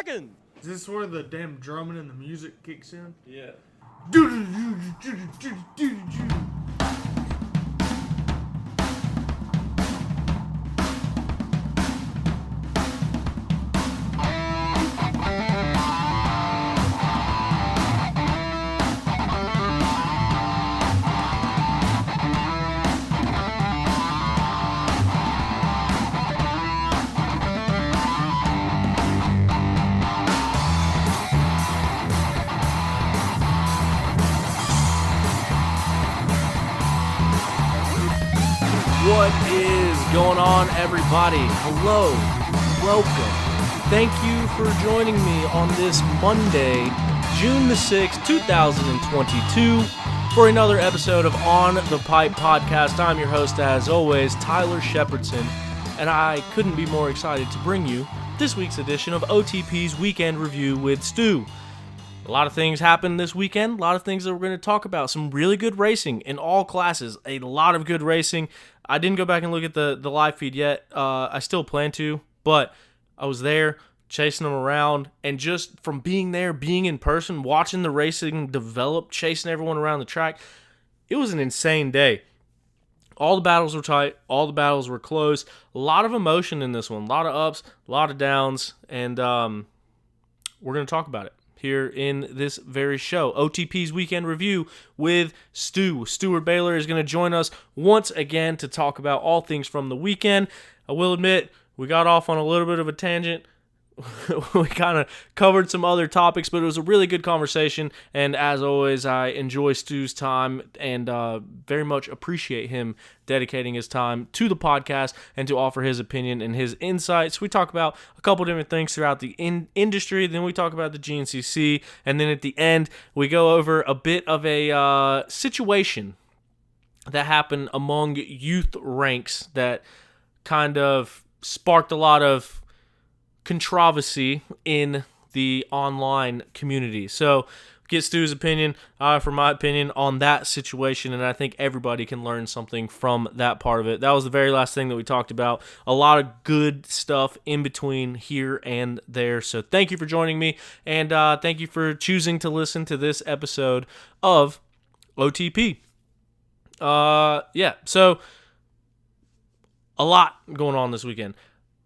seconds. Is this where the damn drumming and the music kicks in? Yeah. What is going on, everybody? Hello, welcome. Thank you for joining me on this Monday, June the 6th, 2022, for another episode of On the Pipe Podcast. I'm your host, as always, Tyler Shepherdson, and I couldn't be more excited to bring you this week's edition of OTP's Weekend Review with Stu. A lot of things happened this weekend, a lot of things that we're going to talk about. Some really good racing in all classes, a lot of good racing. I didn't go back and look at the live feed yet. I still plan to, but I was there chasing them around, and just from being there, being in person, watching the racing develop, chasing everyone around the track, it was an insane day. All the battles were tight, all the battles were close, a lot of emotion in this one, a lot of ups, a lot of downs, and we're going to talk about it here in this very show. OTP's Weekend Review with Stu. Stu Baylor is going to join us once again to talk about all things from the weekend. I will admit, we got off on a little bit of a tangent. We kind of covered some other topics, but it was a really good conversation, and as always, I enjoy Stu's time and very much appreciate him dedicating his time to the podcast and to offer his opinion and his insights. We talk about a couple different things throughout the industry, then we talk about the GNCC, and then at the end, we go over a bit of a situation that happened among youth ranks that kind of sparked a lot of controversy in the online community. So get Stu's opinion, for my opinion on that situation, and I think everybody can learn something from that part of it. That was the very last thing that we talked about. A lot of good stuff in between here and there. So thank you for joining me, and thank you for choosing to listen to this episode of OTP. So a lot going on this weekend.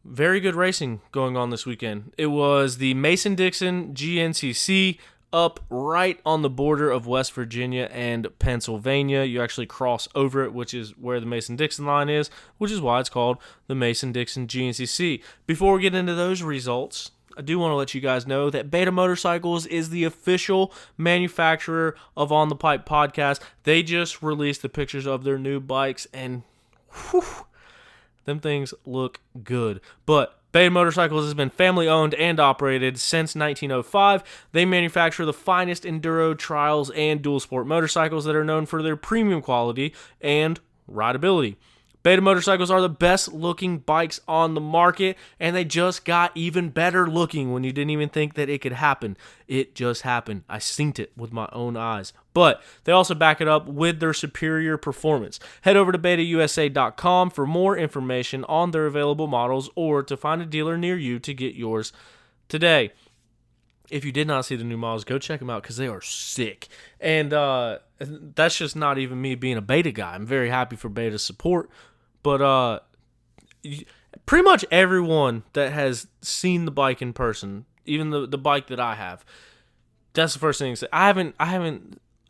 Very good racing going on this weekend. It was the Mason Dixon GNCC up right on the border of West Virginia and Pennsylvania. You actually cross over it, which is where the Mason Dixon line is, which is why it's called the Mason Dixon GNCC. Before we get into those results, I do want to let you guys know that Beta Motorcycles is the official manufacturer of On the Pipe Podcast. They just released the pictures of their new bikes, and whew, them things look good. But Beta Motorcycles has been family-owned and operated since 1905. They manufacture the finest enduro, trials, and dual sport motorcycles that are known for their premium quality and rideability. Beta Motorcycles are the best-looking bikes on the market, and they just got even better looking when you didn't even think that it could happen. It just happened. I seen it with my own eyes. But they also back it up with their superior performance. Head over to betausa.com for more information on their available models or to find a dealer near you to get yours today. If you did not see the new models, go check them out because they are sick. And that's just not even me being a Beta guy. I'm very happy for Beta's support. But pretty much everyone that has seen the bike in person, even the bike that I have, that's the first thing to say. I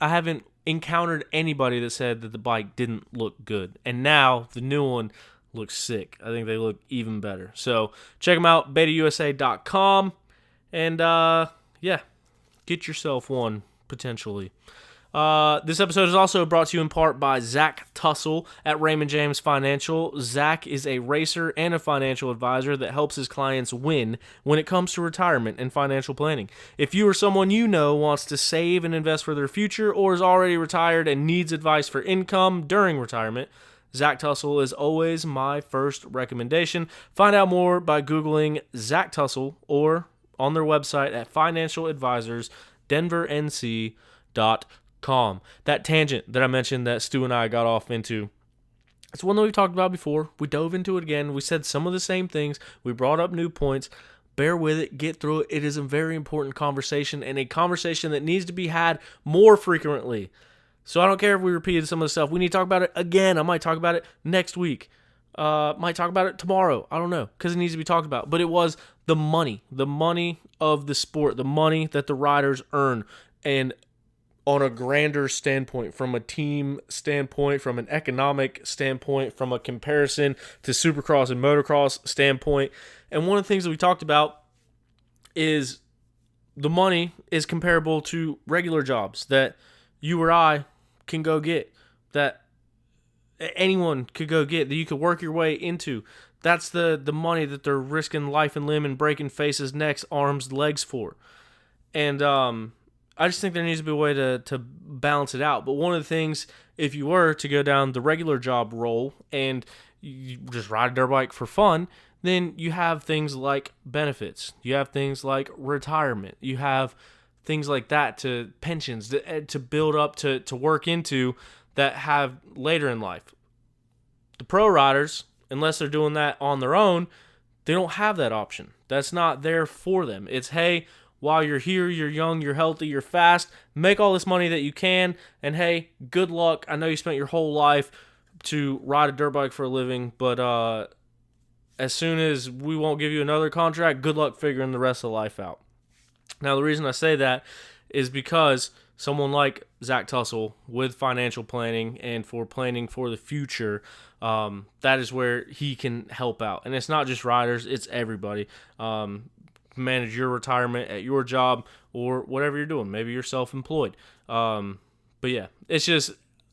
haven't encountered anybody that said that the bike didn't look good. And now the new one looks sick. I think they look even better. So check them out, betausa.com. And, get yourself one, potentially. This episode is also brought to you in part by Zach Tussle at Raymond James Financial. Zach is a racer and a financial advisor that helps his clients win when it comes to retirement and financial planning. If you or someone you know wants to save and invest for their future or is already retired and needs advice for income during retirement, Zach Tussle is always my first recommendation. Find out more by Googling Zach Tussle or on their website at financialadvisorsdenvernc.com. That tangent that I mentioned that Stu and I got off into, it's one that we've talked about before. We dove into it again. We said some of the same things. We brought up new points. bear with it, get through it. It is a very important conversation, and a conversation that needs to be had more frequently. So I don't care if we repeated some of the stuff. We need to talk about it again. I might talk about it next week. Might talk about it tomorrow. I don't know, because it needs to be talked about. But it was the money of the sport, the money that the riders earn, and on a grander standpoint, from a team standpoint, from an economic standpoint, from a comparison to Supercross and motocross standpoint. And one of the things that we talked about is the money is comparable to regular jobs that you or I can go get, that anyone could go get, that you could work your way into. That's the money that they're risking life and limb and breaking faces, necks, arms, legs for. And I just think there needs to be a way to balance it out. But one of the things, if you were to go down the regular job role and you just ride a dirt bike for fun, then you have things like benefits. You have things like retirement. You have things like that, to pensions, to build up, to work into, that have later in life. The pro riders, unless they're doing that on their own, they don't have that option. That's not there for them. It's, hey, while you're here, you're young, you're healthy, you're fast, make all this money that you can, and hey, good luck. I know you spent your whole life to ride a dirt bike for a living, but as soon as we won't give you another contract, good luck figuring the rest of life out. Now, the reason I say that is because someone like Zach Tussle, with financial planning and for planning for the future, that is where he can help out. And it's not just riders, it's everybody. Manage your retirement at your job or whatever you're doing. Maybe you're self-employed. But yeah, it's just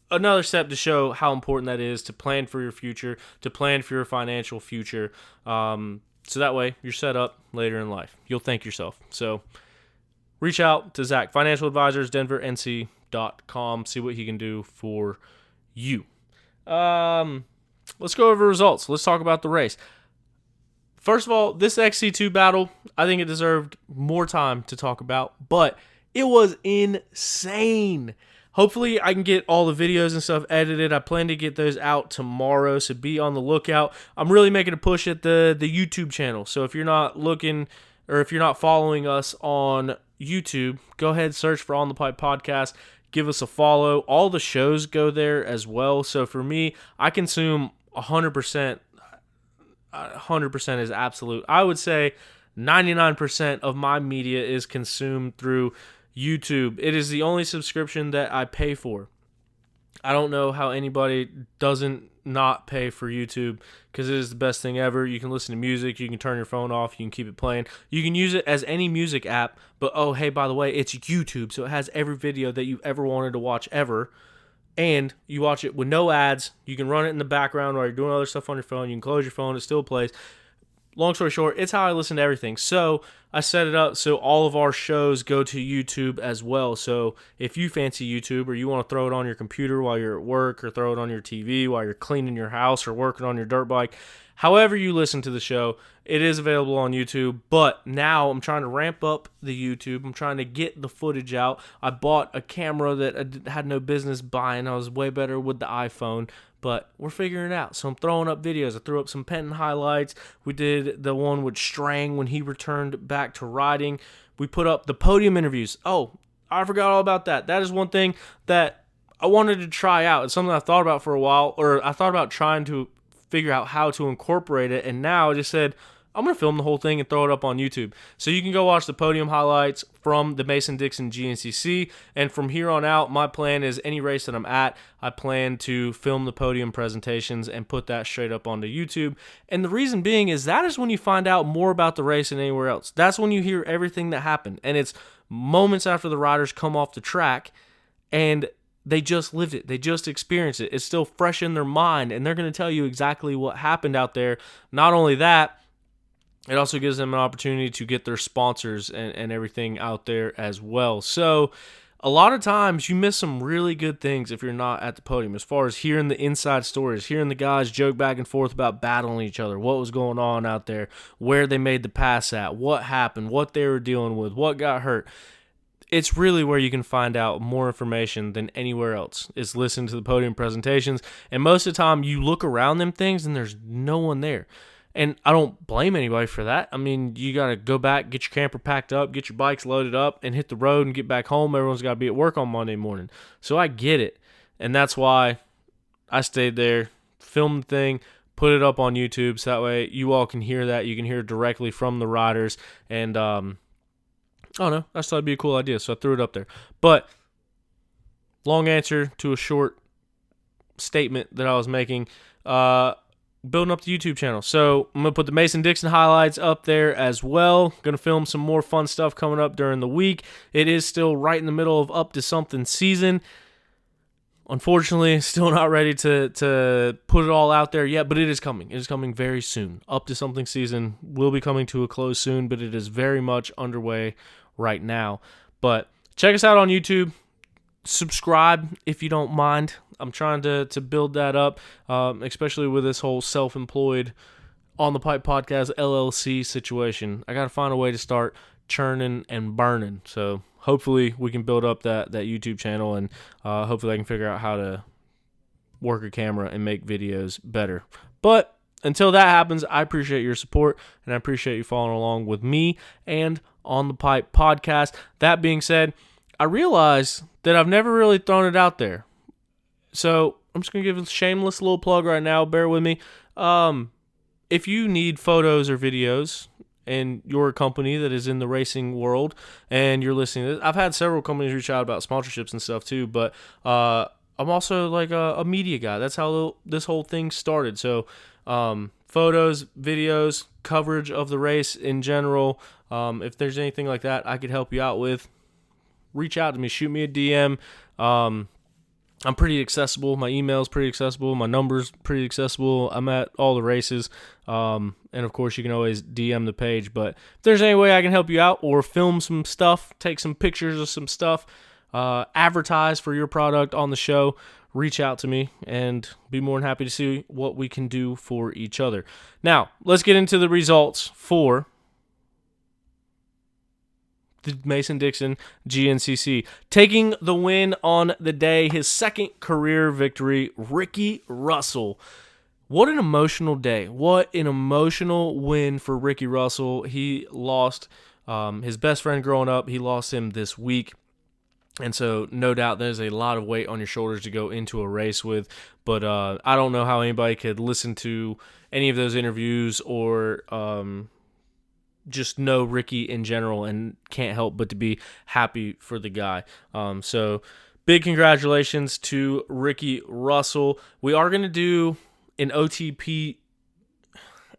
another step to show how important that is, to plan for your future, to plan for your financial future. So that way you're set up later in life. You'll thank yourself. So reach out to Zach, Financial Advisors, DenverNC.com. See what he can do for you. Let's go over results. Let's talk about the race. First of all, this Xc2 Battle, I think it deserved more time to talk about, but it was insane. Hopefully, I can get all the videos and stuff edited. I plan to get those out tomorrow, so be on the lookout. I'm really making a push at the YouTube channel, so if you're not looking, or if you're not following us on YouTube, go ahead, search for On the Pipe Podcast. Give us a follow. All the shows go there as well. So for me, I consume 100%. 100% is absolute. I would say 99% of my media is consumed through YouTube. It is the only subscription that I pay for. I don't know how anybody doesn't not pay for YouTube, because it is the best thing ever. You can listen to music, you can turn your phone off, you can keep it playing. You can use it as any music app, but oh, hey, by the way, it's YouTube, so it has every video that you ever wanted to watch ever. And you watch it with no ads. You can run it in the background while you're doing other stuff on your phone. You can close your phone. It still plays. Long story short, it's how I listen to everything. So I set it up so all of our shows go to YouTube as well. So if you fancy YouTube, or you want to throw it on your computer while you're at work, or throw it on your TV while you're cleaning your house or working on your dirt bike, however you listen to the show, it is available on YouTube. But now I'm trying to ramp up the YouTube. I'm trying to get the footage out. I bought a camera that I had no business buying. I was way better with the iPhone, but we're figuring it out. So I'm throwing up videos. I threw up some Penton highlights. We did the one with Strang when he returned back to riding. We put up the podium interviews. Oh, I forgot all about that. That is one thing that I wanted to try out. It's something I thought about for a while, or I thought about trying to figure out how to incorporate it, and now I just said, I'm going to film the whole thing and throw it up on YouTube. So you can go watch the podium highlights from the Mason Dixon GNCC, and from here on out, my plan is any race that I'm at, I plan to film the podium presentations and put that straight up onto YouTube. And the reason being is that is when you find out more about the race than anywhere else. That's when you hear everything that happened, and it's moments after the riders come off the track, and they just lived it. They just experienced it. It's still fresh in their mind, and they're going to tell you exactly what happened out there. Not only that, it also gives them an opportunity to get their sponsors and everything out there as well. So a lot of times you miss some really good things if you're not at the podium, as far as hearing the inside stories, hearing the guys joke back and forth about battling each other, what was going on out there, where they made the pass at, what happened, what they were dealing with, what got hurt. It's really where you can find out more information than anywhere else, is listen to the podium presentations. And most of the time you look around them things and there's no one there. And I don't blame anybody for that. I mean, you got to go back, get your camper packed up, get your bikes loaded up, and hit the road and get back home. Everyone's got to be at work on Monday morning. So I get it. And that's why I stayed there, filmed the thing, put it up on YouTube, so that way you all can hear that. You can hear it directly from the riders. And, I don't know. I just thought it'd be a cool idea, so I threw it up there. But long answer to a short statement that I was making. Building up the YouTube channel. So I'm going to put the Mason Dixon highlights up there as well. Going to film some more fun stuff coming up during the week. It is still right in the middle of Up to Something season. Unfortunately, still not ready to put it all out there yet, but it is coming. It is coming very soon. Up to Something season will be coming to a close soon, but it is very much underway right now. But check us out on YouTube. Subscribe if you don't mind. I'm trying to build that up, especially with this whole self-employed On the Pipe Podcast LLC situation. I got to find a way to start churning and burning. So hopefully we can build up that YouTube channel, and hopefully I can figure out how to work a camera and make videos better. But until that happens, I appreciate your support, and I appreciate you following along with me and On the Pipe Podcast. That being said, I realize that I've never really thrown it out there. So I'm just going to give a shameless little plug right now. Bear with me. If you need photos or videos and you're a company that is in the racing world and you're listening to this, I've had several companies reach out about sponsorships and stuff too, but I'm also like a media guy. That's how this whole thing started. So photos, videos, coverage of the race in general, if there's anything like that I could help you out with, reach out to me, shoot me a DM. I'm pretty accessible. My email's pretty accessible. My number's pretty accessible. I'm at all the races. And of course, you can always DM the page. But if there's any way I can help you out or film some stuff, take some pictures of some stuff, advertise for your product on the show, reach out to me and be more than happy to see what we can do for each other. Now, let's get into the results for the Mason Dixon GNCC. Taking the win on the day, his second career victory, Ricky Russell. What an emotional day. What an emotional win for Ricky Russell. He lost his best friend growing up. He lost him this week. And so, no doubt, there's a lot of weight on your shoulders to go into a race with. But I don't know how anybody could listen to any of those interviews or just know Ricky in general and can't help but to be happy for the guy. So big congratulations to Ricky Russell. We are going to do an OTP.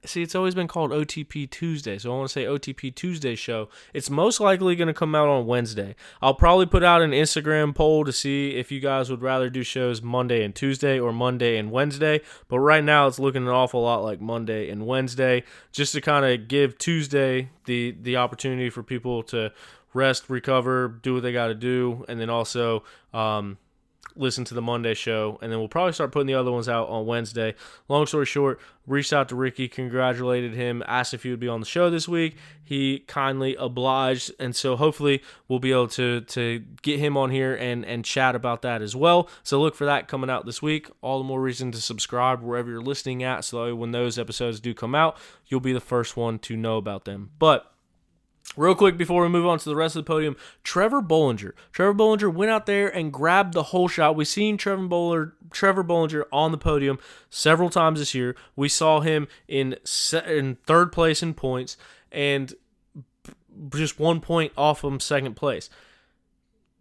See, it's always been called OTP Tuesday, so I want to say OTP Tuesday show. It's most likely going to come out on Wednesday. I'll probably put out an Instagram poll to see if you guys would rather do shows Monday and Tuesday or Monday and Wednesday, but right now it's looking an awful lot like Monday and Wednesday, just to kind of give Tuesday the opportunity for people to rest, recover, do what they got to do, and then also listen to the Monday show, and then we'll probably start putting the other ones out on Wednesday. Long story short, reached out to Ricky, congratulated him, asked if he would be on the show this week. He kindly obliged, and so hopefully we'll be able to get him on here and chat about that as well. So look for that coming out this week. All the more reason to subscribe wherever you're listening at, so that when those episodes do come out, you'll be the first one to know about them. But real quick before we move on to the rest of the podium, Trevor Bollinger. Trevor Bollinger went out there and grabbed the whole shot. We've seen Trevor Bollinger on the podium several times this year. We saw him in third place in points and just 1 point off of second place.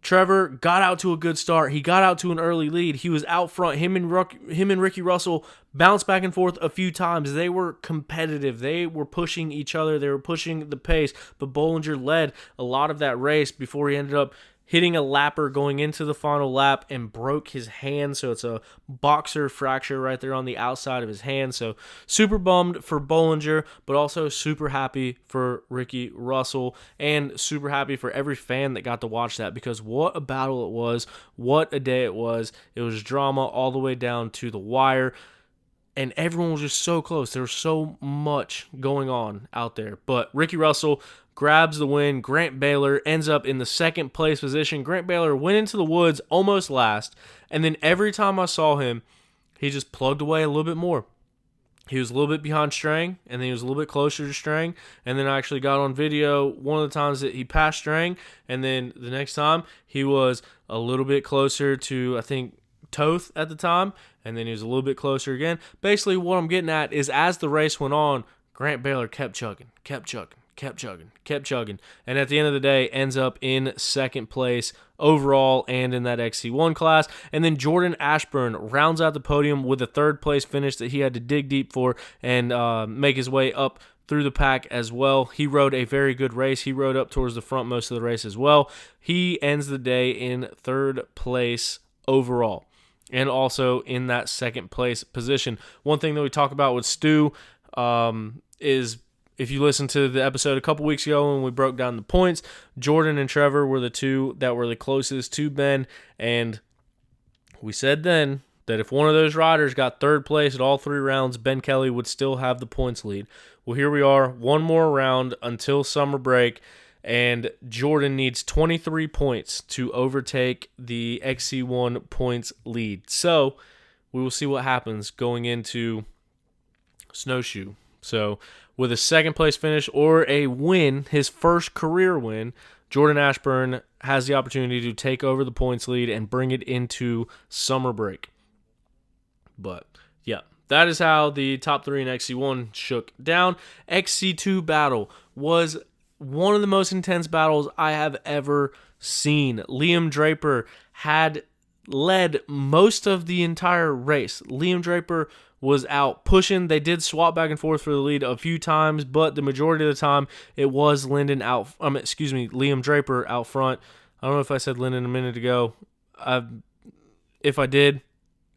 Trevor got out to a good start. He got out to an early lead. He was out front. Him and Ricky Russell bounced back and forth a few times. They were competitive. They were pushing each other. They were pushing the pace. But Bollinger led a lot of that race before he ended up hitting a lapper going into the final lap and broke his hand. So it's a boxer fracture right there on the outside of his hand. So super bummed for Bollinger, but also super happy for Ricky Russell and super happy for every fan that got to watch that, because what a battle it was. What a day it was. It was drama all the way down to the wire. And everyone was just so close. There was so much going on out there. But Ricky Russell grabs the win. Grant Baylor ends up in the second place position. Grant Baylor went into the woods almost last. And then every time I saw him, he just plugged away a little bit more. He was a little bit behind Strang, and then he was a little bit closer to Strang, and then I actually got on video one of the times that he passed Strang, and then the next time he was a little bit closer to, I think, Toth at the time, and then he was a little bit closer again. Basically, what I'm getting at is as the race went on, Grant Baylor kept chugging, and at the end of the day, ends up in second place overall and in that Xc1 class. And then Jordan Ashburn rounds out the podium with a third place finish that he had to dig deep for and make his way up through the pack as well. He rode a very good race. He rode up towards the front most of the race as well. He ends the day in third place overall and also in that second place position. One thing that we talk about with Stu is, if you listen to the episode a couple weeks ago when we broke down the points, Jordan and Trevor were the two that were the closest to Ben, and we said then that if one of those riders got third place at all 3 rounds, Ben Kelly would still have the points lead. Well, here we are, one more round until summer break, and Jordan needs 23 points to overtake the Xc1 points lead. So we will see what happens going into Snowshoe. So with a second place finish or a win, his first career win, Jordan Ashburn has the opportunity to take over the points lead and bring it into summer break. But yeah, that is how the top 3 in Xc1 shook down. Xc2 Battle was one of the most intense battles I have ever seen. Liam Draper had led most of the entire race. Liam Draper was out pushing. They did swap back and forth for the lead a few times, but the majority of the time it was Liam Draper out front. I don't know if I said Lyndon a minute ago. If I did,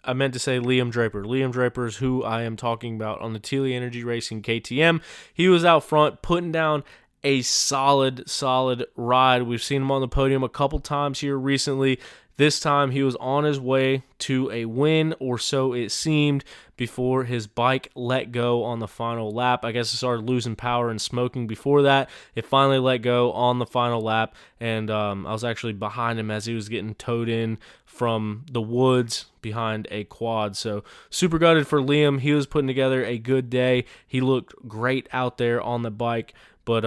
I meant to say Liam Draper. Liam Draper is who I am talking about on the Teely Energy Racing KTM. He was out front putting down a solid ride. We've seen him on the podium a couple times here recently. This time he was on his way to a win, or so it seemed, before his bike let go on the final lap. I guess it started losing power and smoking before that. It finally let go on the final lap, and I was actually behind him as he was getting towed in from the woods behind a quad. So super gutted for Liam. He was putting together a good day. He looked great out there on the bike, but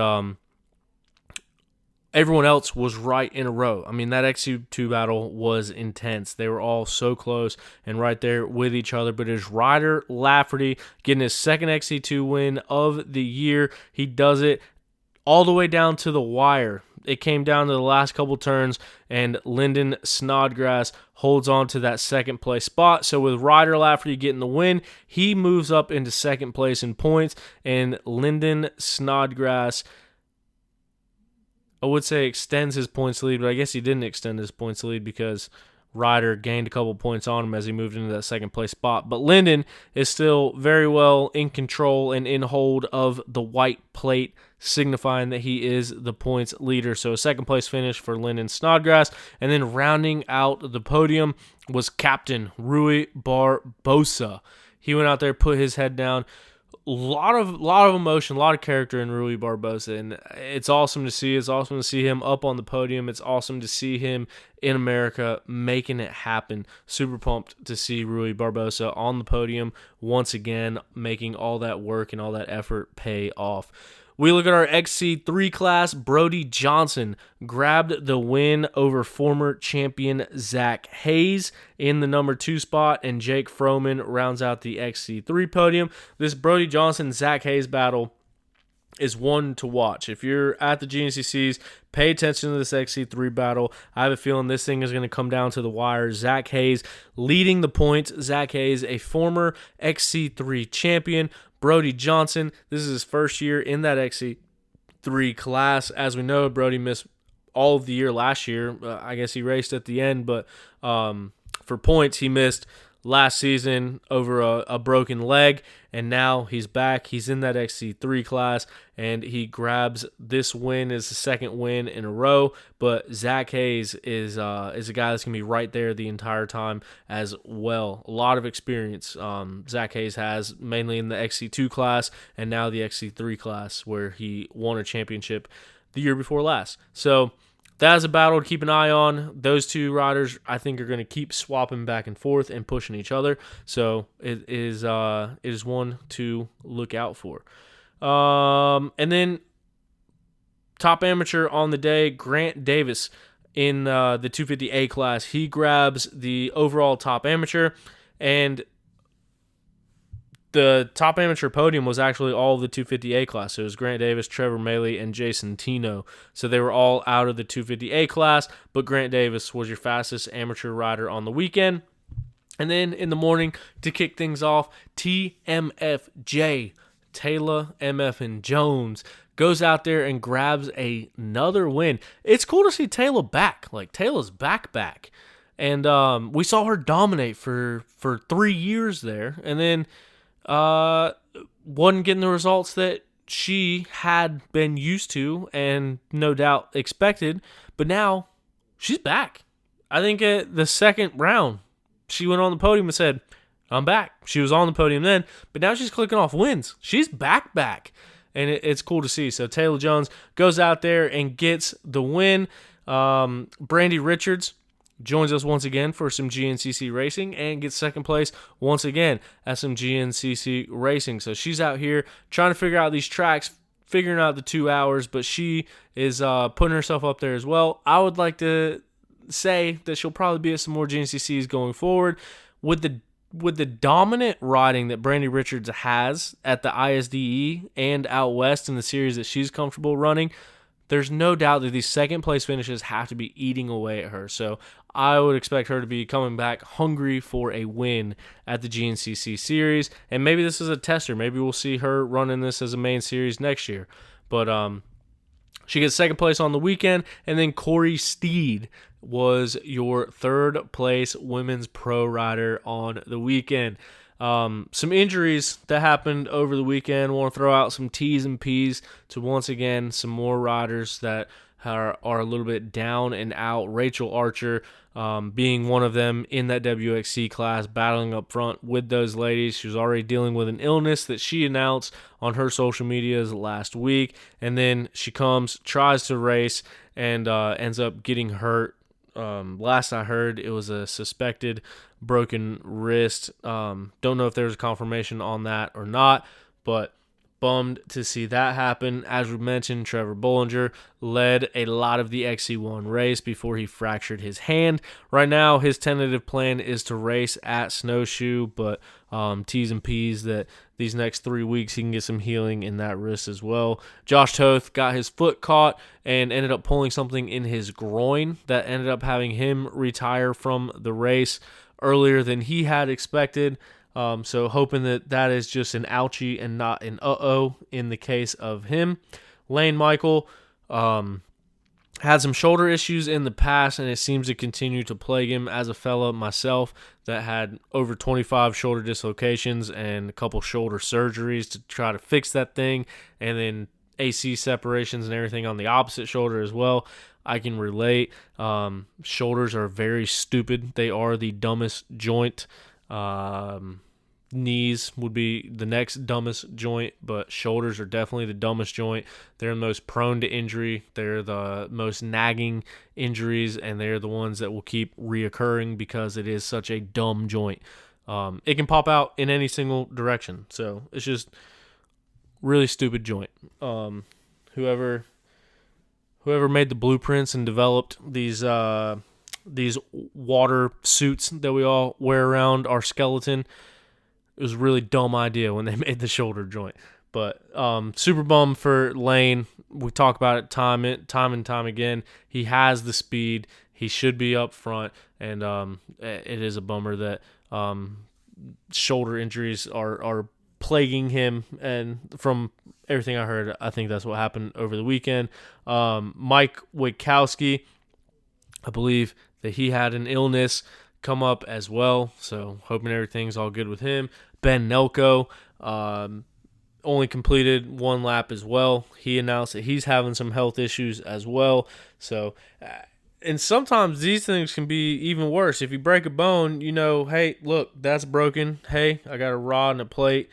everyone else was right in a row. I mean, that Xc2 battle was intense. They were all so close and right there with each other. But it's Ryder Lafferty getting his second Xc2 win of the year. He does it all the way down to the wire. It came down to the last couple turns, and Lyndon Snodgrass holds on to that second place spot. So with Ryder Lafferty getting the win, he moves up into second place in points, and Lyndon Snodgrass, I would say, extends his points lead, but I guess he didn't extend his points lead because Ryder gained a couple points on him as he moved into that second place spot. But Lyndon is still very well in control and in hold of the white plate, signifying that he is the points leader. So a second place finish for Lyndon Snodgrass. And then rounding out the podium was Captain Rui Barbosa. He went out there, put his head down. A lot of emotion, a lot of character in Rui Barbosa, and it's awesome to see. It's awesome to see him up on the podium. It's awesome to see him in America making it happen. Super pumped to see Rui Barbosa on the podium once again, making all that work and all that effort pay off. We look at our Xc3 class. Brody Johnson grabbed the win over former champion Zack Hayes in the number 2 spot, and Jake Froman rounds out the Xc3 podium. This Brody Johnson-Zack Hayes battle is one to watch. If you're at the GNCCs, pay attention to this Xc3 battle. I have a feeling this thing is going to come down to the wire. Zack Hayes leading the points. Zack Hayes, a former Xc3 champion. Brody Johnson, this is his first year in that Xc3 class. As we know, Brody missed all of the year last year. I guess he raced at the end, but for points, he missed last season over a broken leg, and now he's back. He's in that Xc3 class, and he grabs this win as the second win in a row. But Zack Hayes is a guy that's going to be right there the entire time as well. A lot of experience Zack Hayes has, mainly in the Xc2 class and now the Xc3 class, where he won a championship the year before last. So that is a battle to keep an eye on. Those two riders, I think, are going to keep swapping back and forth and pushing each other. So it is one to look out for. And then top amateur on the day, Grant Davis in the 250A class. He grabs the overall top amateur, and the top amateur podium was actually all of the 250A class. So it was Grant Davis, Trevor Maley, and Jason Tino. So they were all out of the 250A class, but Grant Davis was your fastest amateur rider on the weekend. And then in the morning, to kick things off, TMFJ, Taylor MF and Jones, goes out there and grabs another win. It's cool to see Taylor back. Like, Taylor's back. And we saw her dominate for 3 years there. And then wasn't getting the results that she had been used to and no doubt expected. But now she's back. I think at the second round, she went on the podium and said, I'm back. She was on the podium then, but now she's clicking off wins. She's back. And it's cool to see. So Taylor Jones goes out there and gets the win. Brandy Richards joins us once again for some GNCC racing and gets second place once again at some GNCC racing. So she's out here trying to figure out these tracks, figuring out the 2 hours, but she is putting herself up there as well. I would like to say that she'll probably be at some more GNCCs going forward. With the dominant riding that Brandy Richards has at the ISDE and out west in the series that she's comfortable running, there's no doubt that these second place finishes have to be eating away at her. So I would expect her to be coming back hungry for a win at the GNCC series. And maybe this is a tester. Maybe we'll see her running this as a main series next year. But she gets second place on the weekend. And then Corey Steed was your third place women's pro rider on the weekend. Some injuries that happened over the weekend. Want to throw out some T's and P's to once again some more riders that are a little bit down and out. Rachel Archer being one of them in that WXC class, battling up front with those ladies. She was already dealing with an illness that she announced on her social medias last week, and then she tries to race, and ends up getting hurt. Last I heard, it was a suspected broken wrist. Don't know if there's a confirmation on that or not, but bummed to see that happen. As we mentioned, Trevor Bollinger led a lot of the XC1 race before he fractured his hand. Right now, his tentative plan is to race at Snowshoe, but T's and P's that these next 3 weeks he can get some healing in that wrist as well. Josh Toth got his foot caught and ended up pulling something in his groin that ended up having him retire from the race earlier than he had expected. So hoping that is just an ouchie and not an uh-oh in the case of him. Lane Michael had some shoulder issues in the past, and it seems to continue to plague him. As a fella myself that had over 25 shoulder dislocations and a couple shoulder surgeries to try to fix that thing, and then AC separations and everything on the opposite shoulder as well, I can relate. Shoulders are very stupid. They are the dumbest joint. Knees would be the next dumbest joint, but shoulders are definitely the dumbest joint. They're the most prone to injury. They're the most nagging injuries, and they're the ones that will keep reoccurring because it is such a dumb joint. It can pop out in any single direction, so it's just really stupid joint. Whoever made the blueprints and developed these water suits that we all wear around our skeleton, it was a really dumb idea when they made the shoulder joint. But super bummed for Lane. We talk about it time and time again. He has the speed. He should be up front. And it is a bummer that shoulder injuries are plaguing him. And from everything I heard, I think that's what happened over the weekend. Mike Witkowski, I believe that he had an illness come up as well, so hoping everything's all good with him. Ben Nelko only completed one lap as well. He announced that he's having some health issues as well. So, and sometimes these things can be even worse. If you break a bone, hey, look, that's broken. Hey, I got a rod and a plate,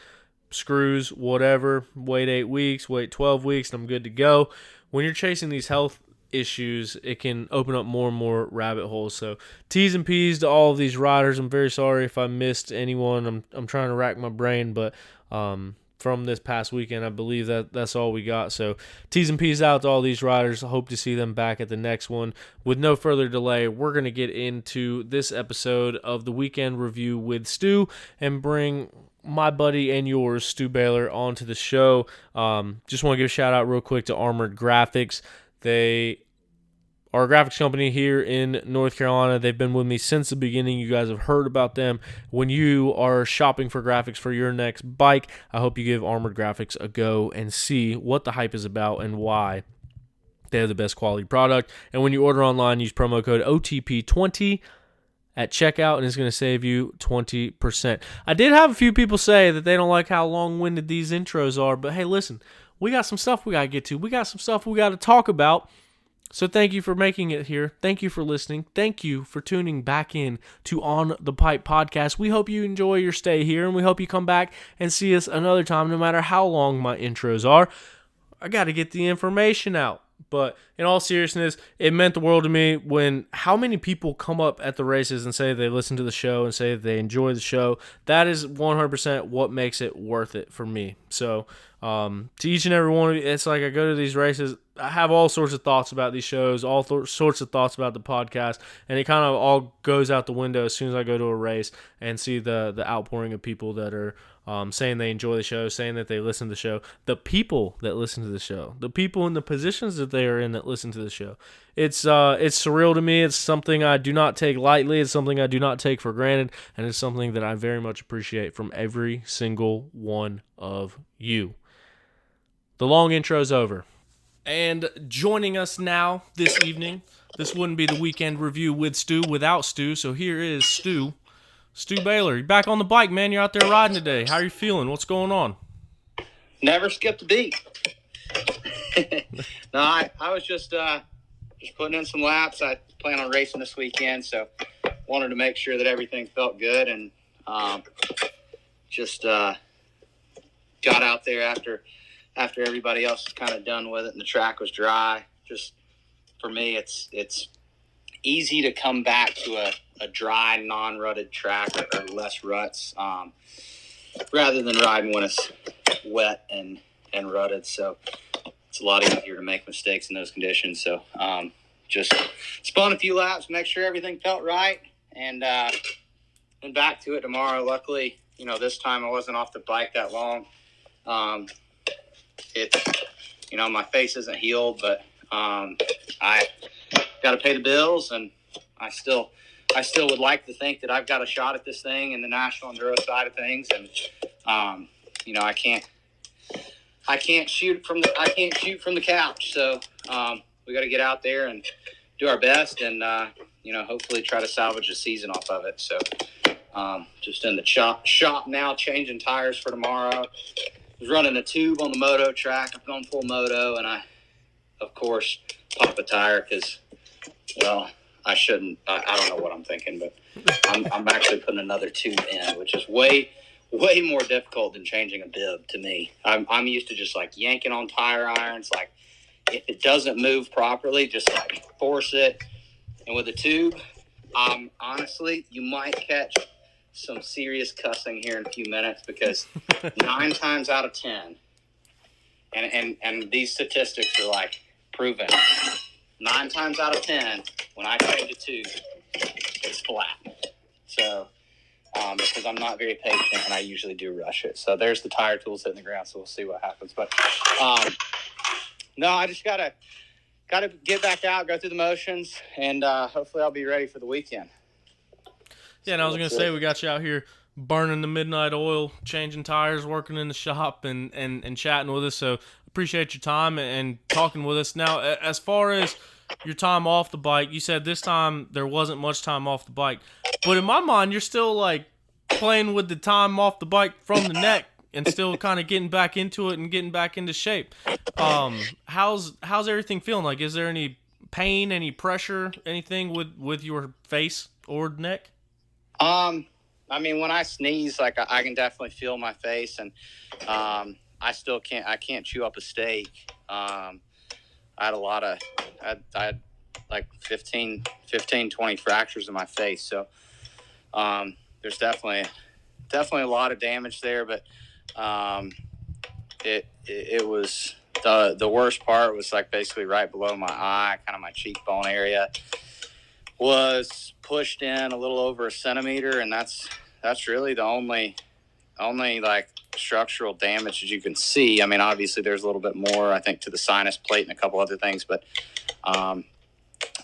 screws, whatever. Wait 8 weeks, wait 12 weeks, and I'm good to go. When you're chasing these health issues, it can open up more and more rabbit holes. So T's and P's to all of these riders. I'm very sorry if I missed anyone. I'm trying to rack my brain, but from this past weekend, I believe that's all we got. So T's and P's out to all these riders. I hope to see them back at the next one. With no further delay, we're going to get into this episode of the Weekend Review with Stu and bring my buddy and yours, Stu Baylor, onto the show. Just want to give a shout out real quick to Armored Graphics. They are a graphics company here in North Carolina. They've been with me since the beginning. You guys have heard about them. When you are shopping for graphics for your next bike, I hope you give Armored Graphics a go and see what the hype is about and why they have the best quality product. And when you order online, use promo code OTP20 at checkout, and it's going to save you 20%. I did have a few people say that they don't like how long-winded these intros are, but hey, listen, we got some stuff we got to get to. We got some stuff we got to talk about. So thank you for making it here. Thank you for listening. Thank you for tuning back in to On the Pipe Podcast. We hope you enjoy your stay here, and we hope you come back and see us another time, no matter how long my intros are. I got to get the information out. But in all seriousness, it meant the world to me when how many people come up at the races and say they listen to the show and say that they enjoy the show. That is 100% what makes it worth it for me. So to each and every one of you, it's like I go to these races, I have all sorts of thoughts about these shows, all sorts of thoughts about the podcast, and it kind of all goes out the window as soon as I go to a race and see the outpouring of people that are saying they enjoy the show, saying that they listen to the show, the people that listen to the show, the people in the positions that they are in that listen to the show. It's surreal to me. It's something I do not take lightly. It's something I do not take for granted, and it's something that I very much appreciate from every single one of you. The long intro's over. And joining us now this evening, this wouldn't be the Weekend Review with Stu without Stu, so here is Stu. Stu Baylor, you're back on the bike, man. You're out there riding today. How are you feeling? What's going on? Never skipped a beat. No, I was just putting in some laps. I plan on racing this weekend, so wanted to make sure that everything felt good, and just got out there after everybody else was kind of done with it and the track was dry. Just for me, it's easy to come back to a dry, non-rutted track or less ruts rather than riding when it's wet and rutted. So it's a lot easier to make mistakes in those conditions. So just spun a few laps, make sure everything felt right, and back to it tomorrow. Luckily, this time I wasn't off the bike that long. My face isn't healed, but I got to pay the bills, and I still would like to think that I've got a shot at this thing in the national enduro side of things, and I can't shoot from the couch, so we got to get out there and do our best, and hopefully try to salvage a season off of it. So just in the shop now, changing tires for tomorrow. Was running a tube on the moto track. I've gone full moto, and I, of course, pop a tire because, I shouldn't. I don't know what I'm thinking, but I'm actually putting another tube in, which is way more difficult than changing a bib to me. I'm used to just like yanking on tire irons. Like if it doesn't move properly, just like force it. And with a tube, honestly, you might catch some serious cussing here in a few minutes because 9 times out of 10, and these statistics are like proven, 9 times out of 10, when I change a tube, it's flat. So, because I'm not very patient and I usually do rush it. So there's the tire tools hitting the ground. So we'll see what happens. But no, I just gotta get back out, go through the motions, and hopefully I'll be ready for the weekend. Yeah, and I was going to say, we got you out here burning the midnight oil, changing tires, working in the shop, and chatting with us. So appreciate your time and talking with us. Now, as far as your time off the bike, you said this time there wasn't much time off the bike. But in my mind, you're still, like, playing with the time off the bike from the neck and still kind of getting back into it and getting back into shape. How's everything feeling? Like, is there any pain, any pressure, anything with your face or neck? When I sneeze, like I can definitely feel my face, and I can't chew up a steak. I had a lot of, I had like 15, 20 fractures in my face. So there's definitely a lot of damage there, but it was the worst part was like basically right below my eye, kind of my cheekbone area was pushed in a little over a centimeter, and that's really the only like structural damage that you can see. I mean, obviously there's a little bit more, I think, to the sinus plate and a couple other things, but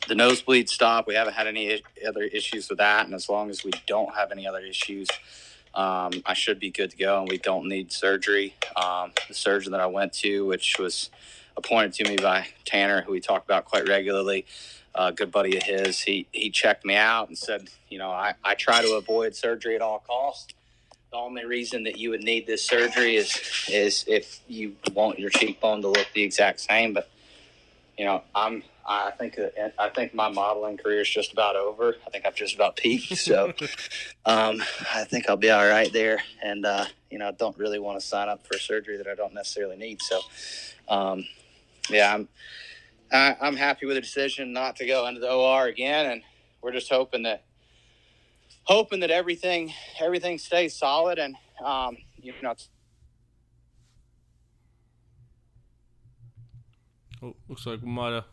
the nosebleed stopped. We haven't had any other issues with that, and as long as we don't have any other issues, I should be good to go, and we don't need surgery. The surgeon that I went to, which was appointed to me by Tanner, who we talk about quite regularly, a good buddy of his, he checked me out and said, I try to avoid surgery at all costs. The only reason that you would need this surgery is if you want your cheekbone to look the exact same. But I think my modeling career is just about over. I think I've just about peaked. So I think I'll be all right there. And I don't really want to sign up for surgery that I don't necessarily need. So I'm happy with the decision not to go into the OR again, and we're just hoping that everything stays solid, and Oh, looks like we might have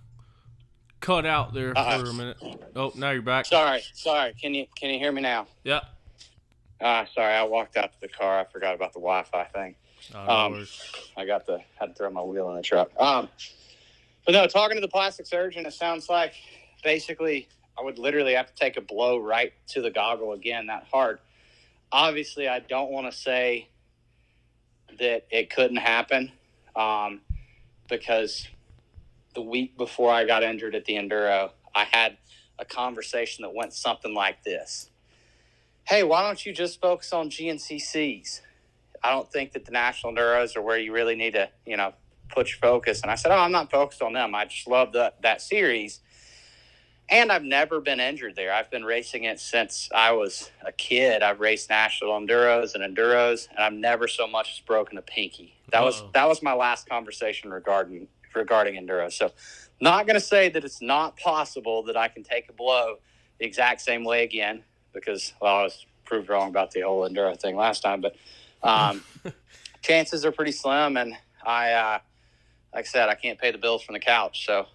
cut out there for a minute. Oh, now you're back. Sorry. Can you hear me now? Yeah. Sorry, I walked out to the car. I forgot about the Wi-Fi thing. No worries. I had to throw my wheel in the truck. But no, talking to the plastic surgeon, it sounds like basically I would literally have to take a blow right to the goggle again that hard. Obviously, I don't want to say that it couldn't happen because the week before I got injured at the Enduro, I had a conversation that went something like this. Hey, why don't you just focus on GNCCs? I don't think that the National Enduros are where you really need to, put your focus. And I said, I'm not focused on them. I just love that series. And I've never been injured there. I've been racing it since I was a kid. I've raced national enduros, and I've never so much as broken a pinky. That was my last conversation regarding enduro. So not going to say that it's not possible that I can take a blow the exact same way again because, I was proved wrong about the whole enduro thing last time. But chances are pretty slim, and like I said, I can't pay the bills from the couch. So,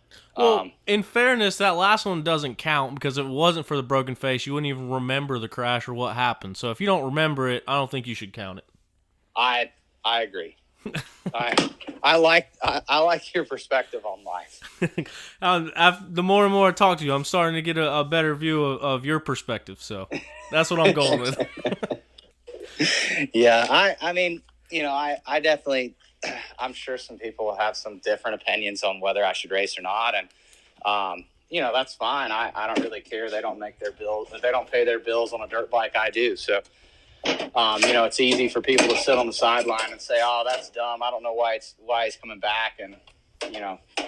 in fairness, that last one doesn't count because if it wasn't for the broken face, you wouldn't even remember the crash or what happened. So if you don't remember it, I don't think you should count it. I agree. I like your perspective on life. The more and more I talk to you, I'm starting to get a better view of your perspective. So that's what I'm going with. Yeah, I mean, I definitely. I'm sure some people will have some different opinions on whether I should race or not. And, that's fine. I don't really care. They don't make their bills. They don't pay their bills on a dirt bike. I do. So, it's easy for people to sit on the sideline and say, oh, that's dumb. I don't know why he's coming back and,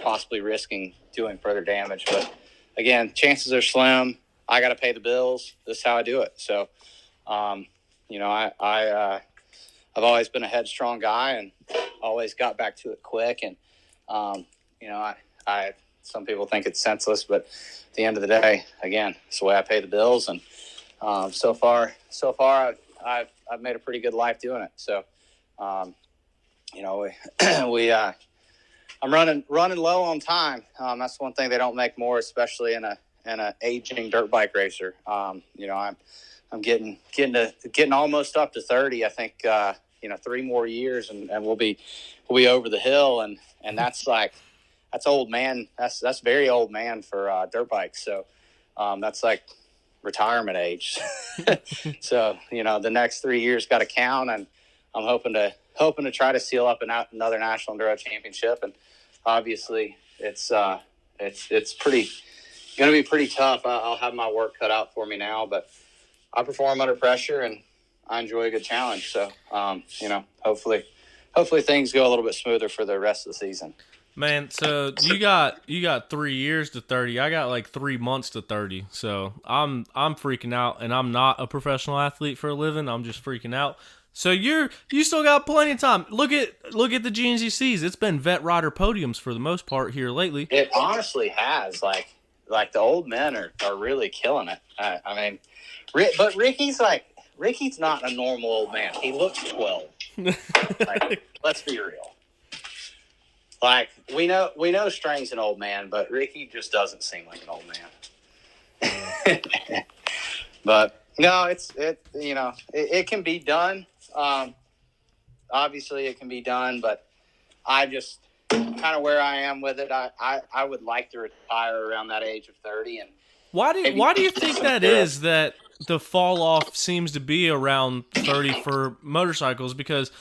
possibly risking doing further damage. But again, chances are slim. I got to pay the bills. This is how I do it. So, I've always been a headstrong guy and always got back to it quick. And, some people think it's senseless, but at the end of the day, again, it's the way I pay the bills. And so far, I've made a pretty good life doing it. So, I'm running low on time. That's one thing they don't make more, especially in a aging dirt bike racer. I'm getting almost up to 30. I think 3 more years and we'll be over the hill, and that's old man. That's very old man for dirt bikes. So that's like retirement age. So the next 3 years got to count, and I'm hoping to try to seal up another national enduro championship. And obviously it's pretty going to be pretty tough. I'll have my work cut out for me now, but I perform under pressure and I enjoy a good challenge. So, hopefully things go a little bit smoother for the rest of the season. Man, so you got 3 years to 30. I got like 3 months to 30. So I'm freaking out, and I'm not a professional athlete for a living. I'm just freaking out. So you still got plenty of time. Look at the GNCCs. It's been vet rider podiums for the most part here lately. It honestly has. Like the old men are really killing it. I mean, but Ricky's not a normal old man. He looks 12. Like, let's be real. Like we know Strang's an old man, but Ricky just doesn't seem like an old man. But no, it can be done. Obviously it can be done, but I just kind of where I am with it. I would like to retire around that age of 30. And why do you think that is, that the fall off seems to be around 30 for motorcycles? Because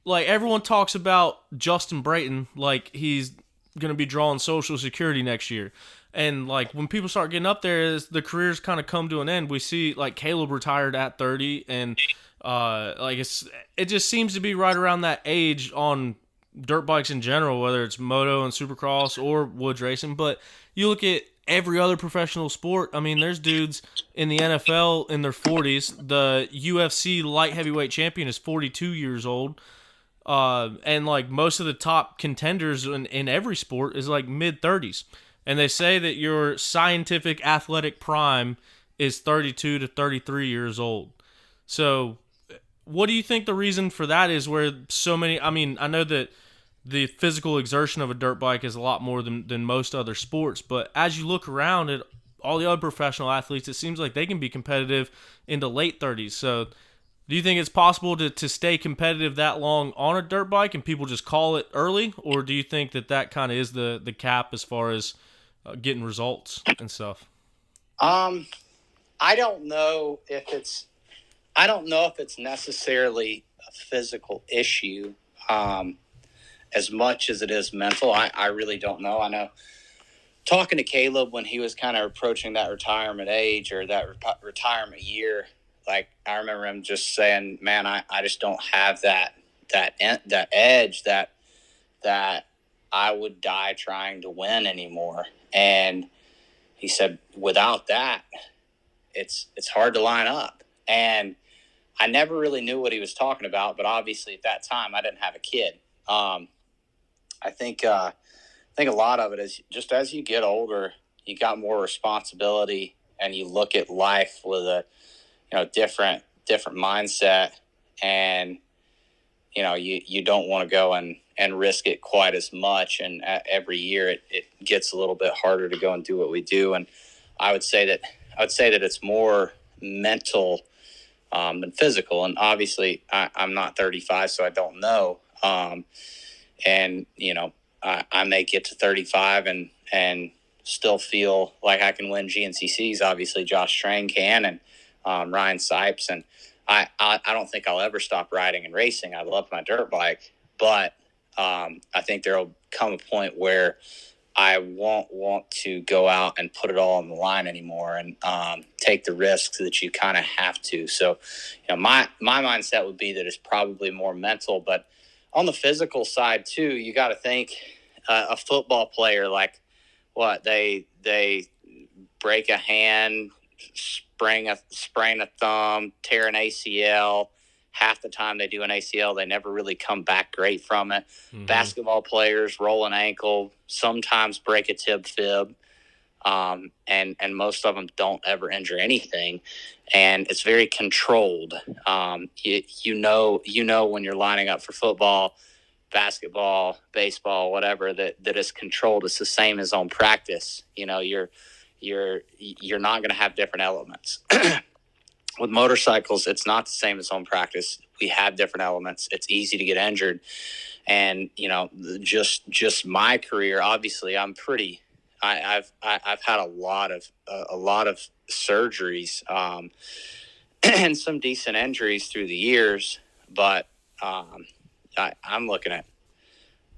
like everyone talks about Justin Brayton like he's going to be drawing Social Security next year. And like when people start getting up there, as the careers kind of come to an end, we see like Caleb retired at 30, and it just seems to be right around that age on dirt bikes in general, whether it's moto and supercross or woods racing. But you look at every other professional sport. I mean, there's dudes in the NFL in their 40s. The UFC light heavyweight champion is 42 years old. And like most of the top contenders in every sport is like mid 30s. And they say that your scientific athletic prime is 32 to 33 years old. So what do you think the reason for that is, where so many, I mean, I know that the physical exertion of a dirt bike is a lot more than most other sports, but as you look around at all the other professional athletes, it seems like they can be competitive into late 30s. So do you think it's possible to stay competitive that long on a dirt bike and people just call it early? Or do you think that kind of is the cap as far as getting results and stuff? I don't know if it's necessarily a physical issue as much as it is mental. I really don't know. I know talking to Caleb when he was kind of approaching that retirement age or that retirement year, like I remember him just saying, man, I just don't have that edge that I would die trying to win anymore. And he said, without that, it's hard to line up. And I never really knew what he was talking about, but obviously at that time I didn't have a kid. I think a lot of it is just as you get older, you got more responsibility and you look at life with a different mindset, and you don't want to go and risk it quite as much. And every year it gets a little bit harder to go and do what we do. And I would say that it's more mental than physical. And obviously I'm not 35, so I don't know. And I may get to 35 and still feel like I can win GNCCs. Obviously Josh Train can, and Ryan Sipes. And I don't think I'll ever stop riding and racing. I love my dirt bike, but I think there'll come a point where I won't want to go out and put it all on the line anymore and take the risks that you kind of have to. So, my mindset would be that it's probably more mental, but on the physical side too, you got to think a football player, like what they break a hand, sprain a thumb, tear an ACL. Half the time they do an ACL, they never really come back great from it. Mm-hmm. Basketball players roll an ankle, sometimes break a tib fib, and most of them don't ever injure anything. And it's very controlled. You know when you're lining up for football, basketball, baseball, whatever, that is controlled. It's the same as on practice. You're not going to have different elements. With motorcycles, it's not the same as home practice. We have different elements. It's easy to get injured. And, just my career, obviously I've had a lot of surgeries, and some decent injuries through the years, but, I'm looking at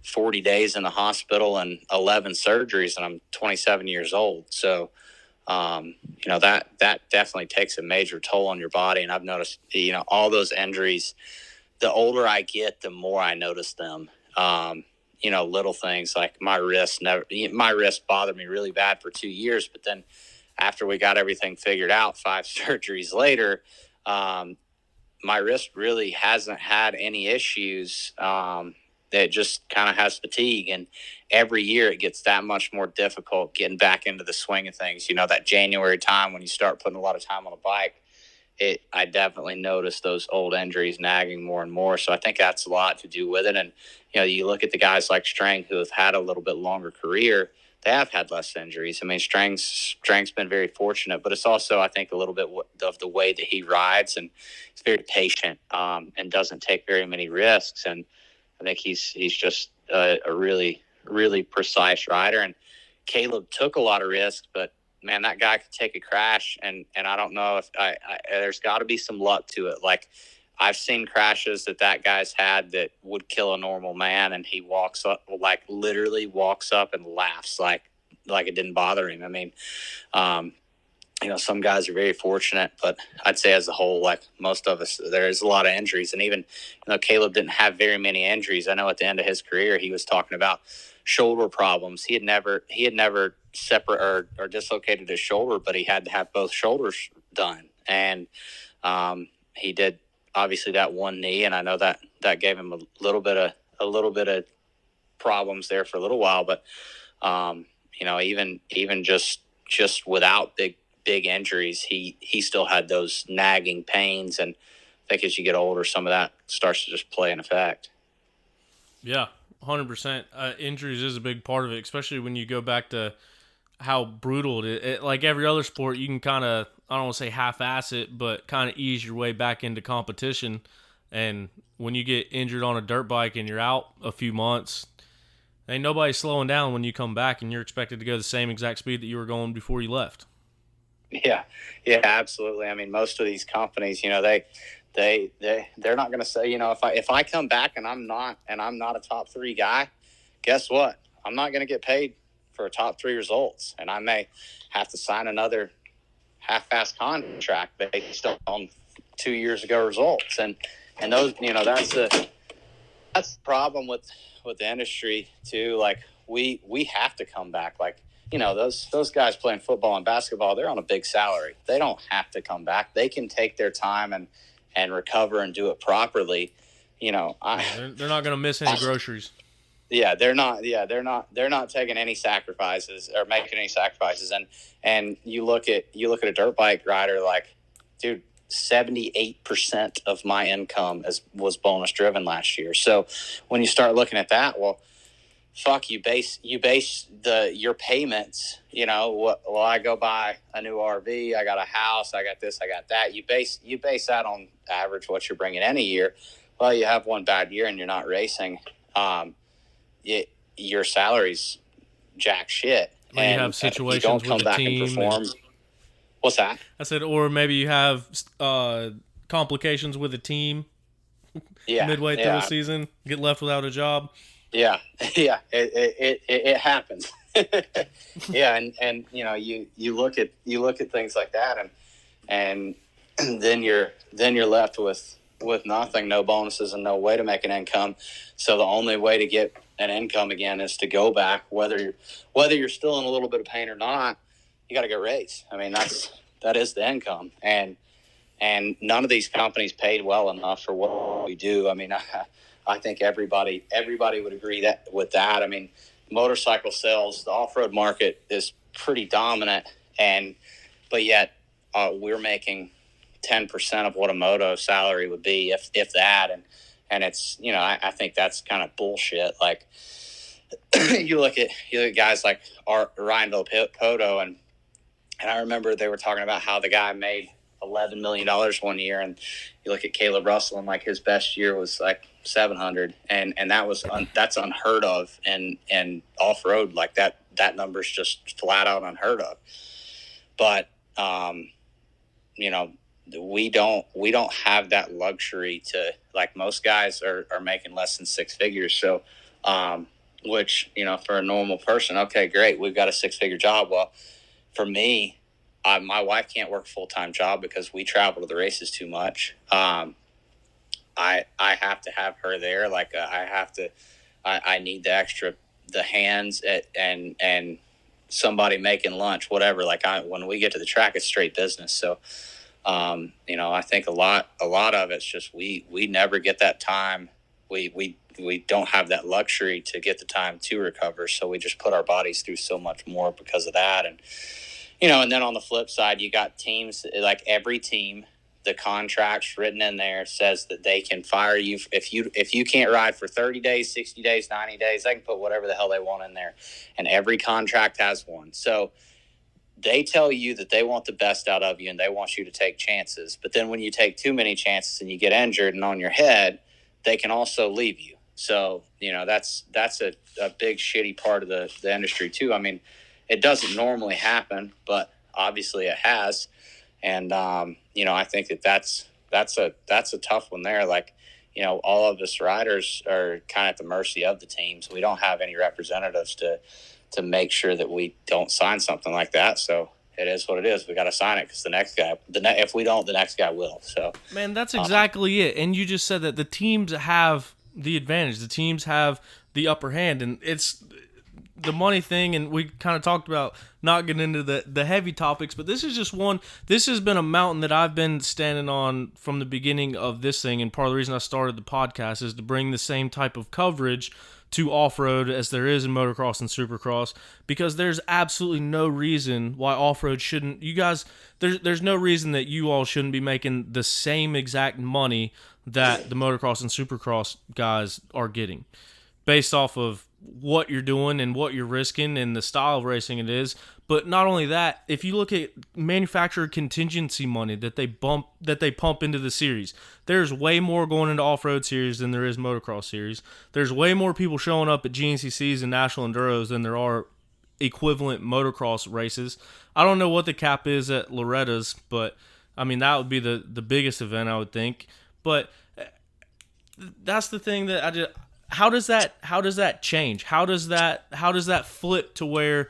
40 days in the hospital and 11 surgeries, and I'm 27 years old. So, that definitely takes a major toll on your body. And I've noticed, all those injuries, the older I get, the more I notice them. Little things like my wrist bothered me really bad for 2 years. But then after we got everything figured out, 5 surgeries later, my wrist really hasn't had any issues. It just kind of has fatigue, and every year it gets that much more difficult getting back into the swing of things. That January time when you start putting a lot of time on a bike, I definitely noticed those old injuries nagging more and more. So I think that's a lot to do with it. And, you look at the guys like Strang who have had a little bit longer career, they have had less injuries. I mean, Strang's been very fortunate, but it's also, I think, a little bit of the way that he rides, and he's very patient, and doesn't take very many risks. And I think he's just a really, really precise rider. And Caleb took a lot of risks, but man, that guy could take a crash, and I don't know if there's got to be some luck to it. Like, I've seen crashes that guy's had that would kill a normal man, and he walks up, like literally walks up and laughs like it didn't bother him. I mean, some guys are very fortunate, but I'd say as a whole, like most of us, there's a lot of injuries. And even, Caleb didn't have very many injuries. I know at the end of his career, he was talking about shoulder problems. He had never separate or dislocated his shoulder, but he had to have both shoulders done. And he did obviously that one knee, and I know that gave him a little bit of problems there for a little while. But even just without big injuries, he still had those nagging pains. And I think as you get older, some of that starts to just play an effect. Yeah, 100%. Injuries is a big part of it, especially when you go back to how brutal it is. Like every other sport, you can kind of, I don't want to say half-ass it, but kind of ease your way back into competition. And when you get injured on a dirt bike and you're out a few months, ain't nobody slowing down when you come back, and you're expected to go the same exact speed that you were going before you left. Yeah, absolutely. I mean, most of these companies, they're not going to say, if I come back and I'm not a top 3 guy, guess what? I'm not going to get paid for a top 3 results, and I may have to sign another half-ass contract based on 2 years ago results. And those, that's the problem with the industry too. Like we have to come back. Like, those guys playing football and basketball, they're on a big salary. They don't have to come back. They can take their time and recover and do it properly. They're not going to miss any groceries. Yeah, they're not taking any sacrifices or making any sacrifices. And you look at a dirt bike rider, like, dude, 78% of my income was bonus driven last year. So when you start looking at that, well, fuck, you base your payments, I go buy a new RV, I got a house, I got this, I got that. You base that on average what you're bringing in a year. Well, you have one bad year and you're not racing. Your salary's jack shit. Or you have situations you don't come with back and perform. What's that? I said, or maybe you have complications with a team. Yeah, midway through the season, get left without a job. Yeah, it happens. Yeah, and you look at things like that, and then you're left with nothing, no bonuses, and no way to make an income. So the only way to get an income again is to go back, whether you're still in a little bit of pain or not. You got to go race. I mean, that is the income, and none of these companies paid well enough for what we do. I mean, I think everybody would agree with that. I mean, motorcycle sales, the off-road market is pretty dominant, but yet we're making 10% of what a moto salary would be, if that, and it's, I think that's kind of bullshit. Like you look at guys like Ryan Villopoto, and I remember they were talking about how the guy made $11 million one year, and you look at Caleb Russell, and like his best year was like 700, and that's unheard of, and off road, like that number's just flat out unheard of. But we don't have that luxury to, like, most guys are making less than 6 figures. So which, for a normal person, okay, great, we've got a 6-figure job. Well, for me, my wife can't work a full-time job because we travel to the races too much. I have to have her there. Like, I need the hands and somebody making lunch, whatever. Like, when we get to the track, it's straight business. So I think a lot of it's just we never get that time. We don't have that luxury to get the time to recover, so we just put our bodies through so much more because of that. And and then on the flip side, you got teams, like every team, the contracts written in there says that they can fire you if you can't ride for 30 days, 60 days, 90 days. They can put whatever the hell they want in there, and every contract has one. So they tell you that they want the best out of you and they want you to take chances. But then when you take too many chances and you get injured and on your head, they can also leave you. So, that's a big shitty part of the industry too. I mean, it doesn't normally happen, but obviously it has. And, I think that's a tough one there. Like, all of us riders are kind of at the mercy of the teams. We don't have any representatives to make sure that we don't sign something like that. So it is what it is. We got to sign it because the next guy, if we don't, the next guy will. So, man, that's exactly it. And you just said that the teams have the advantage. The teams have the upper hand, and it's the money thing. And we kind of talked about not getting into the heavy topics, but this is just one. This has been a mountain that I've been standing on from the beginning of this thing, and part of the reason I started the podcast is to bring the same type of coverage to off-road as there is in motocross and supercross, because there's absolutely no reason why off-road shouldn't, you guys, there's no reason that you all shouldn't be making the same exact money that the motocross and supercross guys are getting based off of what you're doing and what you're risking and the style of racing it is. But not only that, if you look at manufacturer contingency money that they pump into the series, there's way more going into off-road series than there is motocross series. There's way more people showing up at GNCCs and National Enduros than there are equivalent motocross races. I don't know what the cap is at Loretta's, but I mean that would be the biggest event, I would think. But that's the thing that I just, how does that change? How does that flip to where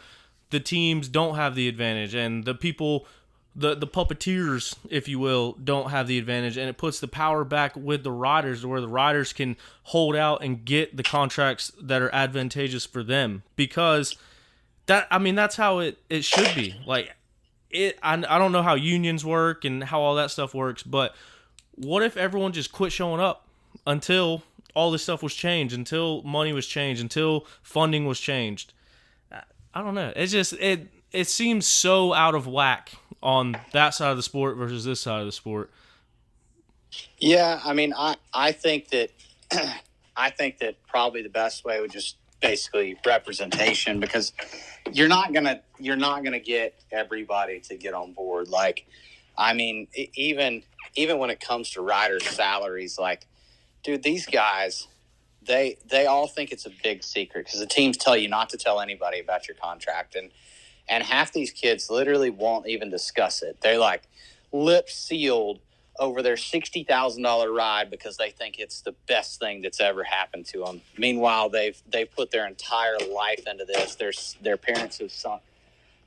the teams don't have the advantage and the people, the puppeteers, if you will, don't have the advantage, and it puts the power back with the riders to where the riders can hold out and get the contracts that are advantageous for them? Because that's how it should be. Like I don't know how unions work and how all that stuff works, but what if everyone just quit showing up until all this stuff was changed, until money was changed, until funding was changed? I don't know. It's just it seems so out of whack on that side of the sport versus this side of the sport. Yeah, I mean, I think that probably the best way would just basically representation, because you're not gonna get everybody to get on board. Like, I mean, even when it comes to riders' salaries, like, dude, these guys, they all think it's a big secret because the teams tell you not to tell anybody about your contract, and half these kids literally won't even discuss it. They're like lip sealed over their $60,000 ride because they think it's the best thing that's ever happened to them. Meanwhile, they've put their entire life into this. Their parents have sunk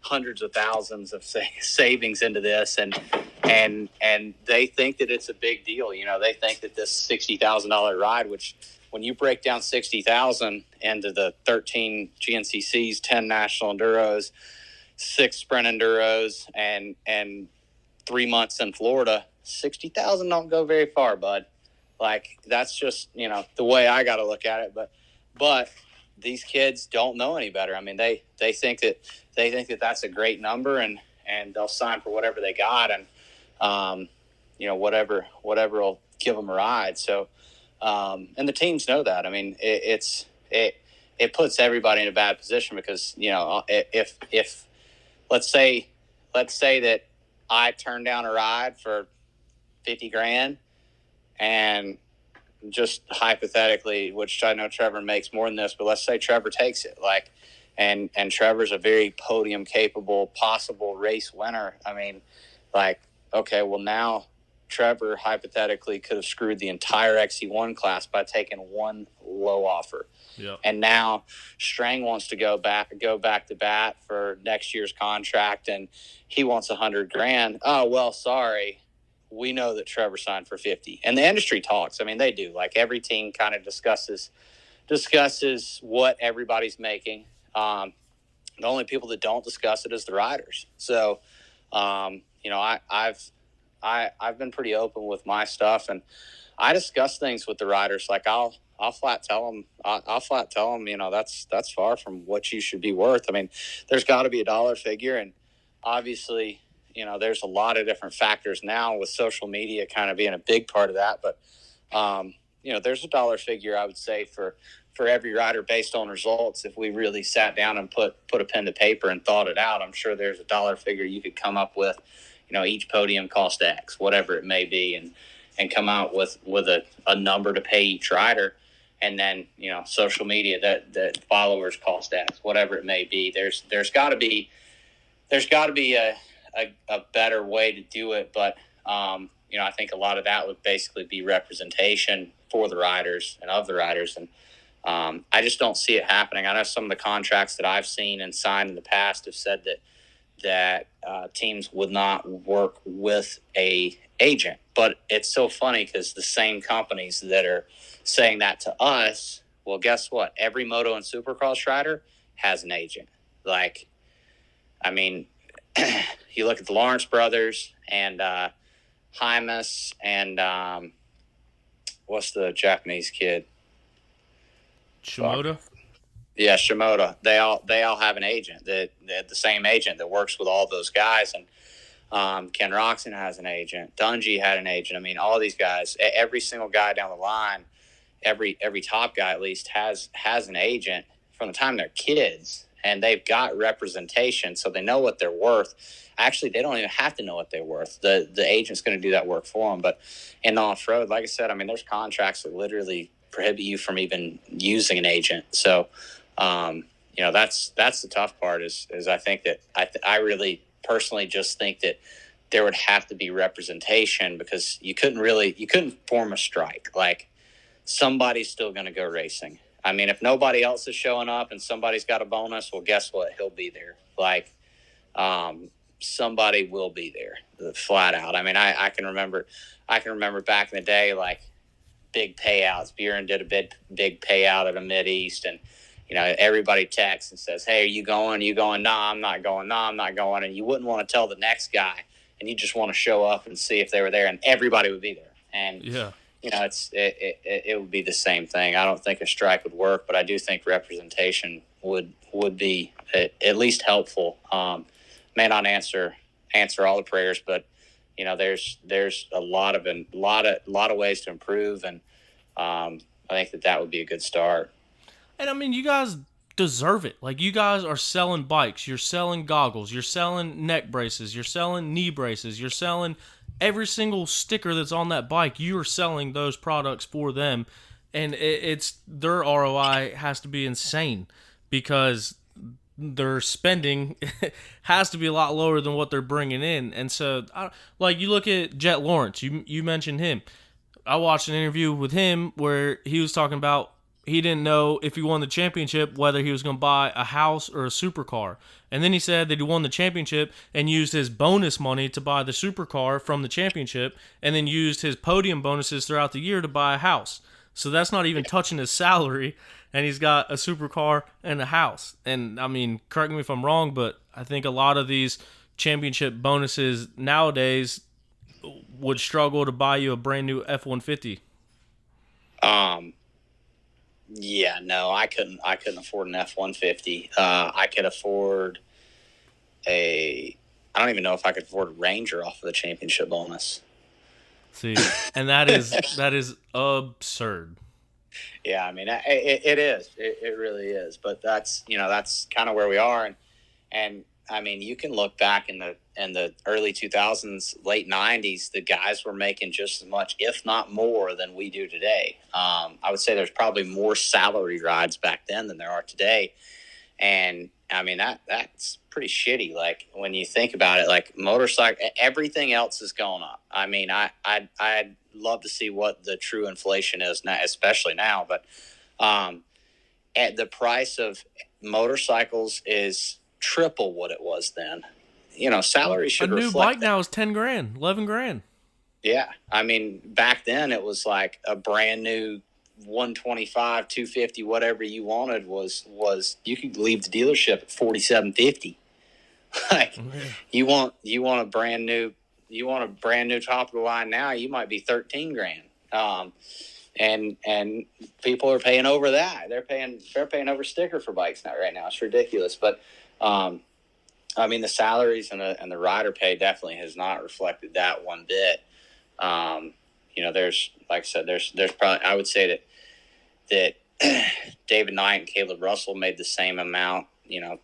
hundreds of thousands of savings into this, and they think that it's a big deal. They think that this $60,000 ride, which when you break down 60,000 into the 13 GNCCs, 10 National Enduros, 6 Sprint Enduros, and 3 months in Florida, 60,000 don't go very far, bud. Like, that's just, the way I got to look at it. But these kids don't know any better. I mean, they think that that's a great number, and they'll sign for whatever they got, and whatever will give them a ride. So, and the teams know that. I mean, it puts everybody in a bad position because if let's say that I turn down a ride for $50,000, and just hypothetically, which I know Trevor makes more than this, but let's say Trevor takes it, like, and Trevor's a very podium capable, possible race winner. I mean, like, okay, well, now Trevor hypothetically could have screwed the entire Xc1 class by taking one low offer. Yep. And now Strang wants to go back to bat for next year's contract, and he wants $100,000. Oh, well, sorry. We know that Trevor signed for 50. And the industry talks. I mean, they do. Like, every team kind of discusses what everybody's making. The only people that don't discuss it is the riders. So, I've I've been pretty open with my stuff, and I discuss things with the riders. Like I'll flat tell them, that's far from what you should be worth. I mean, there's got to be a dollar figure, and obviously, there's a lot of different factors now with social media kind of being a big part of that. But, there's a dollar figure, I would say, for every rider based on results. If we really sat down and put a pen to paper and thought it out, I'm sure there's a dollar figure you could come up with. Each podium cost X, whatever it may be, and come out with a number to pay each rider. And then, social media that followers cost X, whatever it may be. There's got to be a better way to do it. But, I think a lot of that would basically be representation for the riders and of the riders. And I just don't see it happening. I know some of the contracts that I've seen and signed in the past have said that teams would not work with a agent. But it's so funny because the same companies that are saying that to us, well, guess what? Every moto and supercross rider has an agent. Like, I mean, you look at the Lawrence brothers and Hymas and what's the Japanese kid? Shimoda? Yeah, Shimoda. They all have an agent. The same agent that works with all those guys. And Ken Roxon has an agent. Dungy had an agent. I mean, all these guys, every single guy down the line, every top guy at least has an agent from the time they're kids, and they've got representation, so they know what they're worth. Actually, they don't even have to know what they're worth. The agent's going to do that work for them. But in the off-road, like I said, I mean, there's contracts that literally prohibit you from even using an agent. So, that's the tough part is I think that I really personally just think that there would have to be representation, because you couldn't form a strike. Like, somebody's still going to go racing. I mean, if nobody else is showing up and somebody's got a bonus, well, guess what? He'll be there. Like, somebody will be there, flat out. I mean, I can remember back in the day, like, big payouts. Buren did a big payout at a Mid-East, and everybody texts and says, "Hey, are you going? Are you going? No, I'm not going. No, I'm not going." And you wouldn't want to tell the next guy, and you just want to show up and see if they were there, and everybody would be there. And yeah, it would be the same thing. I don't think a strike would work, but I do think representation would be at least helpful. May not answer all the prayers, but there's a lot of ways to improve, and I think that would be a good start. And I mean, you guys deserve it. Like, you guys are selling bikes, you're selling goggles, you're selling neck braces, you're selling knee braces, you're selling every single sticker that's on that bike. You are selling those products for them, and it's their ROI has to be insane, because their spending has to be a lot lower than what they're bringing in. And so, like, you look at Jet Lawrence, you mentioned him. I watched an interview with him where he was talking about he didn't know if he won the championship whether he was going to buy a house or a supercar. And then he said that he won the championship and used his bonus money to buy the supercar from the championship, and then used his podium bonuses throughout the year to buy a house. So that's not even touching his salary, and he's got a supercar and a house. And, I mean, correct me if I'm wrong, but I think a lot of these championship bonuses nowadays would struggle to buy you a brand new F-150. Yeah, no, I couldn't afford an F-150. I could afford I don't even know if I could afford a Ranger off of the championship bonus. See, and that is absurd. Yeah, I mean, it is. It really is. But that's kind of where we are. And I mean, you can look back in the early 2000s, late 90s, the guys were making just as much, if not more, than we do today. I would say there's probably more salary rides back then than there are today. And I mean, that's pretty shitty. Like, when you think about it, like, motorcycle, everything else is going up. I mean, I'd love to see what the true inflation is now, especially now. But at the price of motorcycles is triple what it was then. Salary should reflect. A new bike now is $10,000, $11,000. Yeah, I mean, back then it was like a brand new 125, 250, whatever you wanted was you could leave the dealership at $4,750. Like, you want a brand new a brand new top of the line now, you might be 13 grand. And people are paying over that. They're paying over sticker for bikes now right now. It's ridiculous. But I mean, the salaries and the rider pay definitely has not reflected that one bit. There's, like I said, there's probably, I would say that David Knight and Caleb Russell made the same amount,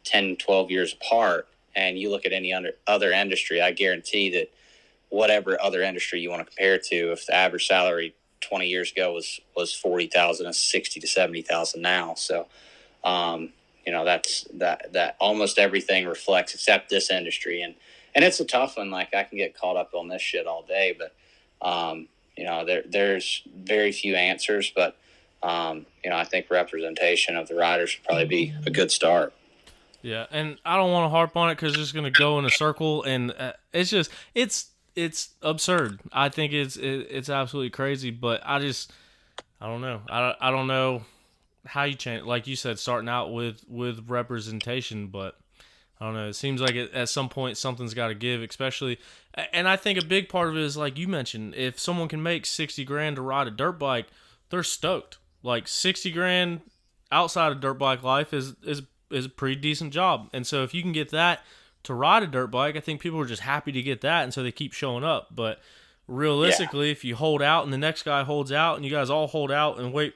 10, 12 years apart. And you look at any other industry, I guarantee that whatever other industry you want to compare to, if the average salary 20 years ago was 40,000, it's 60 to 70,000 now. So, that's that almost everything reflects except this industry. And it's a tough one. Like, I can get caught up on this shit all day, but, there's very few answers, but, I think representation of the riders would probably be a good start. Yeah, and I don't want to harp on it because it's just going to go in a circle, and it's absurd. I think it's absolutely crazy, but I don't know. I don't know how you change. Like you said, starting out with representation, but I don't know. It seems like at some point something's got to give, especially. And I think a big part of it is, like you mentioned, if someone can make 60 grand to ride a dirt bike, they're stoked. Like 60 grand outside of dirt bike life is a pretty decent job. And so if you can get that to ride a dirt bike, I think people are just happy to get that, and so they keep showing up. But realistically, if you hold out and the next guy holds out and you guys all hold out and wait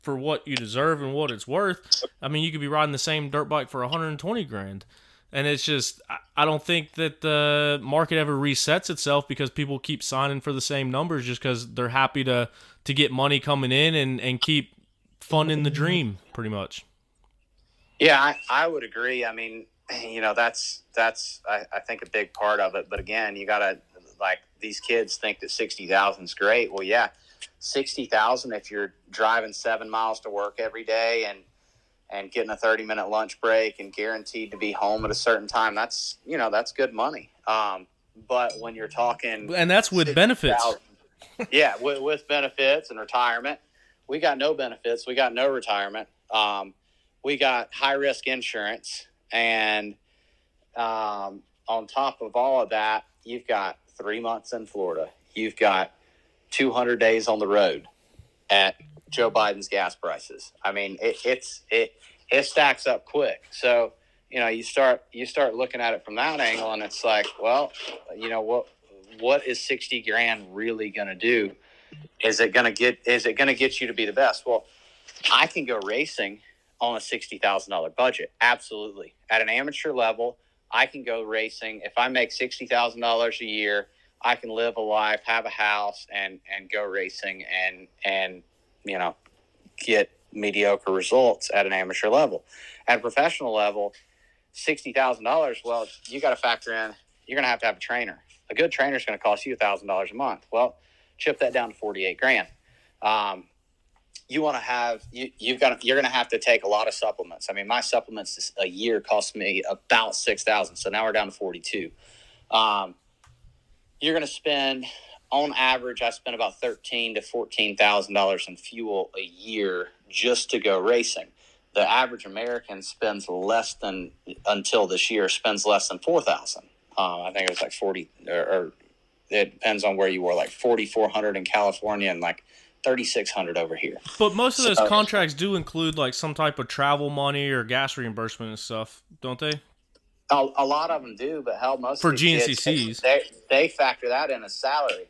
for what you deserve and what it's worth, I mean, you could be riding the same dirt bike for 120 grand. And it's just, I don't think that the market ever resets itself because people keep signing for the same numbers just because they're happy to get money coming in and keep funding the dream, pretty much. Yeah, I would agree. I mean, that's I think a big part of it. But again, you got to, like, these kids think that 60,000 is great. Well, yeah, 60,000 if you're driving 7 miles to work every day and getting a 30-minute lunch break and guaranteed to be home at a certain time, that's good money. But when you're talking, and that's with benefits. Yeah, with benefits and retirement. We got no benefits. We got no retirement. We got high-risk insurance. And on top of all of that, you've got 3 months in Florida. You've got 200 days on the road at Joe Biden's gas prices. I mean, it stacks up quick. So, you start looking at it from that angle, and it's like, well, what is 60 grand really going to do? Is it going to get you to be the best? Well, I can go racing on a $60,000 budget. Absolutely. At an amateur level, I can go racing. If I make $60,000 a year, I can live a life, have a house, and go racing and get mediocre results at an amateur level. At a professional level, $60,000, well, you got to factor in, you're going to have a trainer. A good trainer is going to cost you $1,000 a month. Well, chip that down to 48 grand. You want to have, you're going to have to take a lot of supplements. I mean, my supplements a year cost me about $6,000. So now we're down to 42. You're going to spend, on average, I spend about $13,000 to $14,000 in fuel a year just to go racing. The average American spends less than, until this year, spends less than $4,000. I think it was like 40, or it depends on where you were, like 4,400 in California and like 3,600 over here. But most of those contracts do include like some type of travel money or gas reimbursement and stuff, don't they? A lot of them do, but hell, most for of these GNCCs, kids, they factor that in as salary.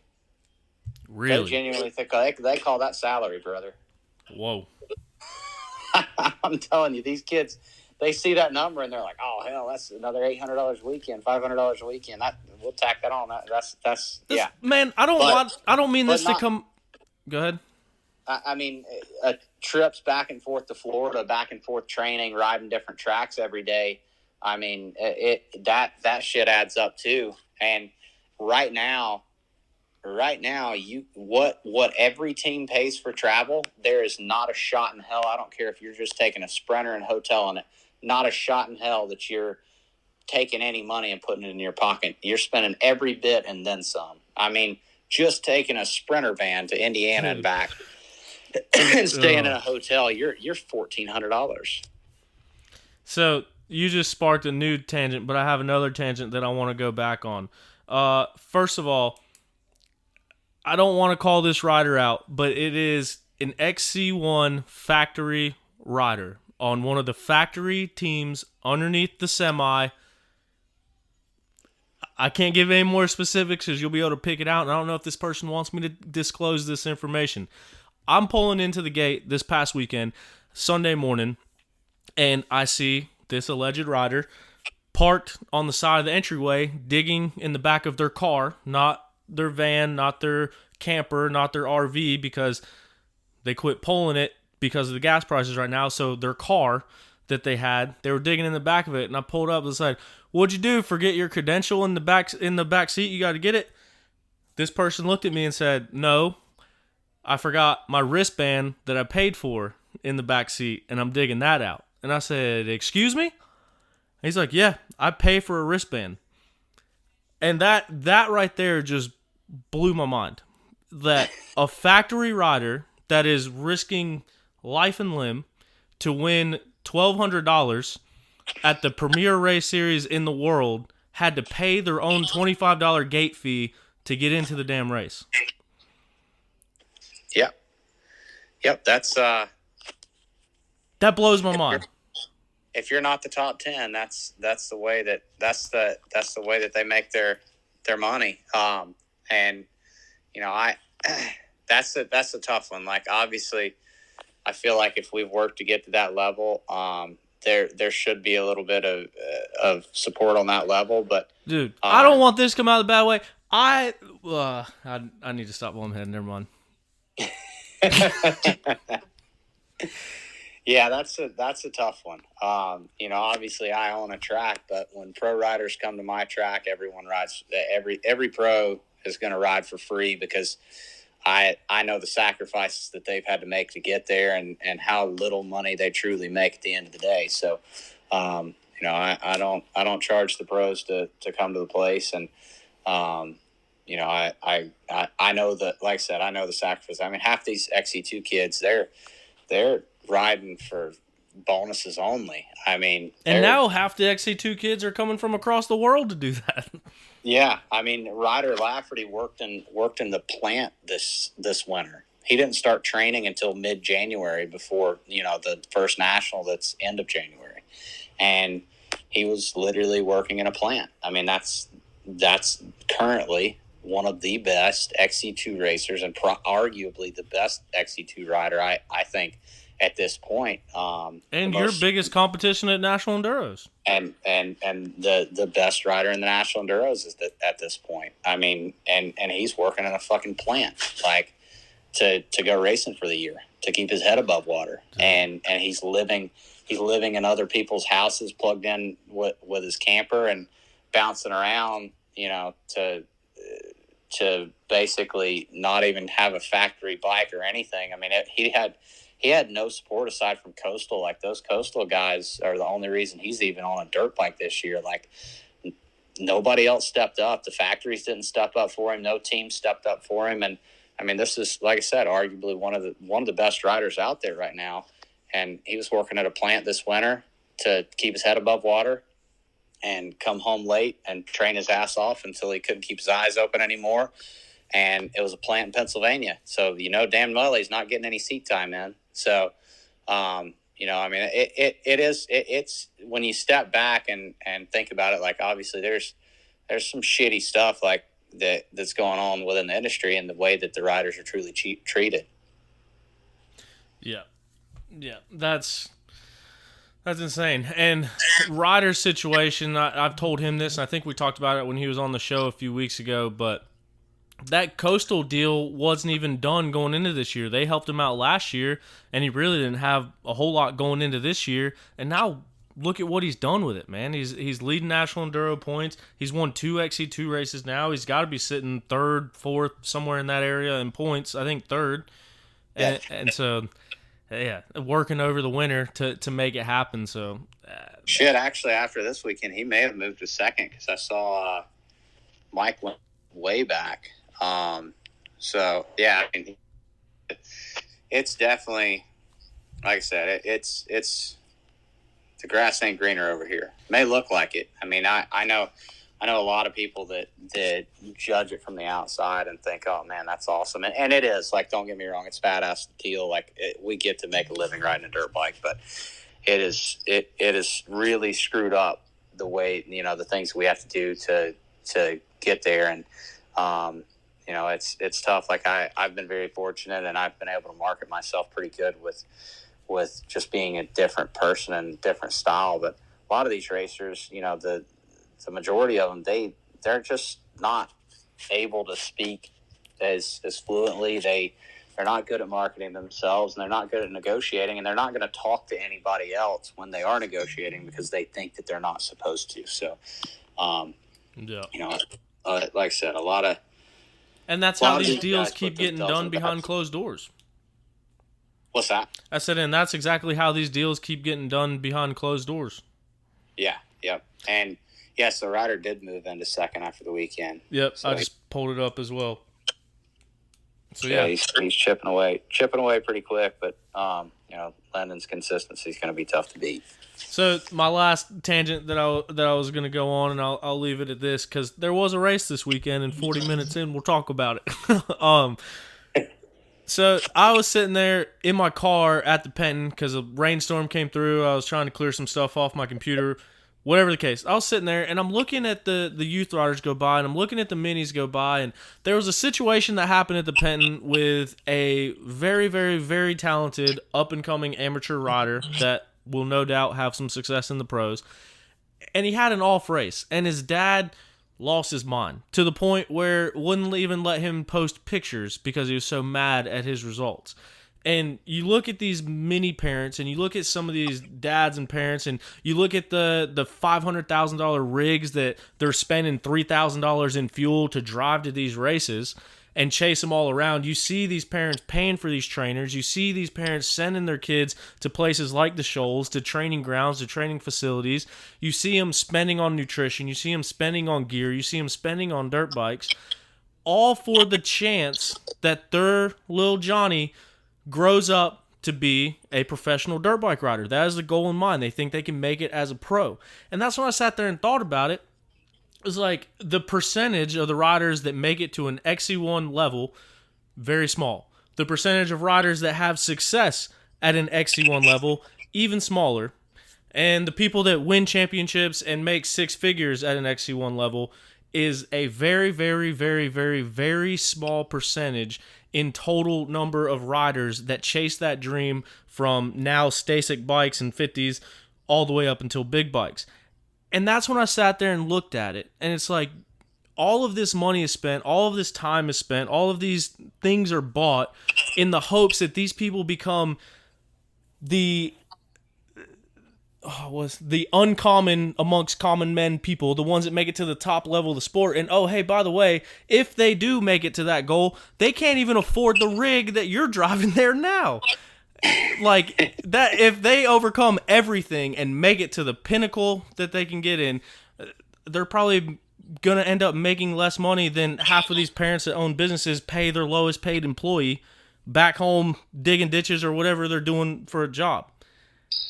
Really? They genuinely think they call that salary, brother. Whoa. I'm telling you, these kids, they see that number and they're like, "Oh hell, that's another $800 a weekend, $500 a weekend. We'll tack that on. That's yeah." Man, I don't mean this to come. Go ahead. I mean, trips back and forth to Florida, back and forth training, riding different tracks every day. I mean, that shit adds up too. And right now, what every team pays for travel, there is not a shot in hell. I don't care if you're just taking a Sprinter and hotel in it. Not a shot in hell that you're taking any money and putting it in your pocket. You're spending every bit and then some. I mean, just taking a Sprinter van to Indiana and back and staying in a hotel, you're $1,400. So you just sparked a new tangent, but I have another tangent that I want to go back on. First of all, I don't want to call this rider out, but it is an XC1 factory rider on one of the factory teams underneath the semi. I can't give any more specifics because you'll be able to pick it out, and I don't know if this person wants me to disclose this information. I'm pulling into the gate this past weekend, Sunday morning, and I see this alleged rider parked on the side of the entryway, digging in the back of their car, not their van, not their camper, not their RV, because they quit pulling it because of the gas prices right now. So their car that they were digging in the back of it, and I pulled up and said, "What'd you do? Forget your credential in the back seat? You got to get it." This person looked at me and said, "No, I forgot my wristband that I paid for in the back seat, and I'm digging that out." And I said, "Excuse me?" He's like, "Yeah, I pay for a wristband." And that right there just blew my mind. That a factory rider that is risking life and limb to win $1,200 at the premier race series in the world had to pay their own $25 gate fee to get into the damn race. Yep. That's that blows my mind. If you're not the top 10, that's the way that they make their money. And that's a tough one. Like, obviously, I feel like if we've worked to get to that level, there should be a little bit of support on that level. But dude, I don't want this to come out the bad way. I need to stop while I'm heading. Never mind. Yeah, that's a tough one. Obviously I own a track, but when pro riders come to my track, everyone rides. Every pro is going to ride for free because I know the sacrifices that they've had to make to get there, and how little money they truly make at the end of the day. So, I don't charge the pros to come to the place, and I know that, like I said, I know the sacrifice. I mean, half these Xc2 kids, they're riding for bonuses only. I mean, and now half the Xc2 kids are coming from across the world to do that. Yeah, I mean, Ryder Lafferty worked in the plant this winter. He didn't start training until mid-January, before the first national that's end of January, and he was literally working in a plant. I mean, that's currently one of the best Xc2 racers, and arguably the best Xc2 rider, I think, at this point. And your biggest competition at National Enduros. And the best rider in the National Enduros is at this point. I mean, and he's working in a fucking plant, like, to go racing for the year, to keep his head above water. And he's living in other people's houses, plugged in with his camper and bouncing around, to basically not even have a factory bike or anything. I mean, he had no support aside from Coastal. Like, those Coastal guys are the only reason he's even on a dirt bike this year. Like, nobody else stepped up. The factories didn't step up for him. No team stepped up for him. And I mean, this is, like I said, arguably one of the best riders out there right now. And he was working at a plant this winter to keep his head above water and come home late and train his ass off until he couldn't keep his eyes open anymore. And it was a plant in Pennsylvania. So, damn well he's not getting any seat time in. So, I mean, it's when you step back and think about it, like, obviously there's some shitty stuff like that's going on within the industry and the way that the riders are truly treated. Yeah. That's insane. And Ryder's situation, I've told him this, and I think we talked about it when he was on the show a few weeks ago, but that Coastal deal wasn't even done going into this year. They helped him out last year, and he really didn't have a whole lot going into this year. And now look at what he's done with it, man. He's leading National Enduro points. He's won 2 Xc2 races now. He's got to be sitting 3rd, 4th, somewhere in that area in points. I think 3rd. And so, yeah, working over the winter to make it happen. So, shit, actually, after this weekend, he may have moved to 2nd because I saw Mike went way back. So yeah, I mean, it's definitely, like I said, it's the grass ain't greener over here. It may look like it. I mean, I know I know a lot of people that judge it from the outside and think, oh man, that's awesome. And it is, like, don't get me wrong. It's badass deal. Like we get to make a living riding a dirt bike, but it is really screwed up the way, the things we have to do to get there. And, it's tough. Like I've been very fortunate, and I've been able to market myself pretty good with just being a different person and different style. But a lot of these racers, the majority of them, they're just not able to speak as fluently. They're not good at marketing themselves, and they're not good at negotiating, and they're not going to talk to anybody else when they are negotiating because they think that they're not supposed to. So, like I said, a lot of. And that's how these deals keep getting done behind closed doors. What's that? I said, and that's exactly how these deals keep getting done behind closed doors. Yeah, yep. And yes, the rider did move into second after the weekend. Yep, so I just pulled it up as well. So yeah, he's chipping away pretty quick, but Landon's consistency is going to be tough to beat. So my last tangent that I was going to go on, and I'll leave it at this, because there was a race this weekend, and 40 minutes in, we'll talk about it. So I was sitting there in my car at the Penton because a rainstorm came through. I was trying to clear some stuff off my computer. Whatever the case, I was sitting there, and I'm looking at the youth riders go by, and I'm looking at the minis go by, and there was a situation that happened at the Penton with a very, very, very talented, up-and-coming amateur rider that will no doubt have some success in the pros, and he had an off race, and his dad lost his mind to the point where wouldn't even let him post pictures because he was so mad at his results. And you look at these mini parents, and you look at some of these dads and parents, and you look at the $500,000 rigs that they're spending $3,000 in fuel to drive to these races and chase them all around. You see these parents paying for these trainers. You see these parents sending their kids to places like the Shoals, to training grounds, to training facilities. You see them spending on nutrition. You see them spending on gear. You see them spending on dirt bikes, all for the chance that their little Johnny grows up to be a professional dirt bike rider. That is the goal in mind. They think they can make it as a pro. And that's when I sat there and thought about it. It was like the percentage of the riders that make it to an Xc1 level, very small. The percentage of riders that have success at an Xc1 level, even smaller. And the people that win championships and make six figures at an Xc1 level is a very, very, very, very, very small percentage in total number of riders that chase that dream from now Stasic bikes and 50s all the way up until big bikes. And that's when I sat there and looked at it. And it's like, all of this money is spent, all of this time is spent, all of these things are bought in the hopes that these people become the uncommon amongst common men people, the ones that make it to the top level of the sport. And oh, hey, by the way, if they do make it to that goal, they can't even afford the rig that you're driving there now. Like that, if they overcome everything and make it to the pinnacle that they can get in, they're probably gonna end up making less money than half of these parents that own businesses pay their lowest paid employee back home digging ditches or whatever they're doing for a job.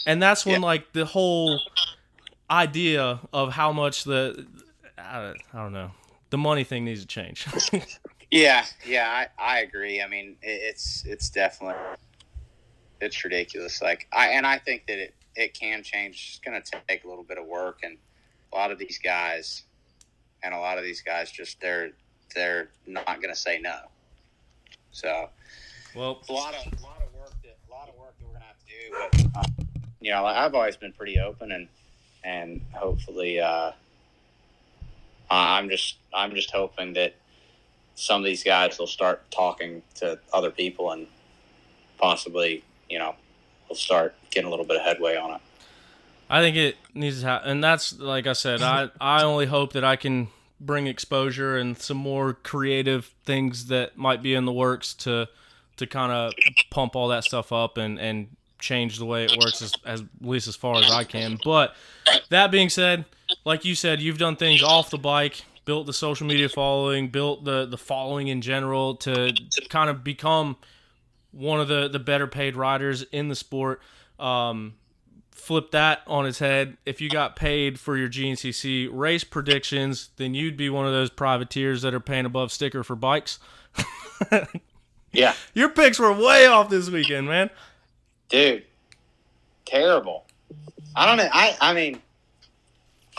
And that's when, like, the whole idea of how much I don't know, the money thing needs to change. Yeah, I agree. I mean, it's definitely, it's ridiculous. Like, I think that it can change. It's going to take a little bit of work, and a lot of these guys just they're not going to say no. So, well, a lot of work that we're going to have to do. But I've always been pretty open, and hopefully, I'm just hoping that some of these guys will start talking to other people, and possibly, we'll start getting a little bit of headway on it. I think it needs to happen, and that's, like I said, I only hope that I can bring exposure and some more creative things that might be in the works to kind of pump all that stuff up and change the way it works at least as far as I can. But that being said, like you said, you've done things off the bike, built the social media following, built the following in general to kind of become one of the better paid riders in the sport. flip that on its head. If you got paid for your GNCC race predictions, then you'd be one of those privateers that are paying above sticker for bikes. Yeah. Your picks were way off this weekend, man. Dude, terrible. I don't know. I mean,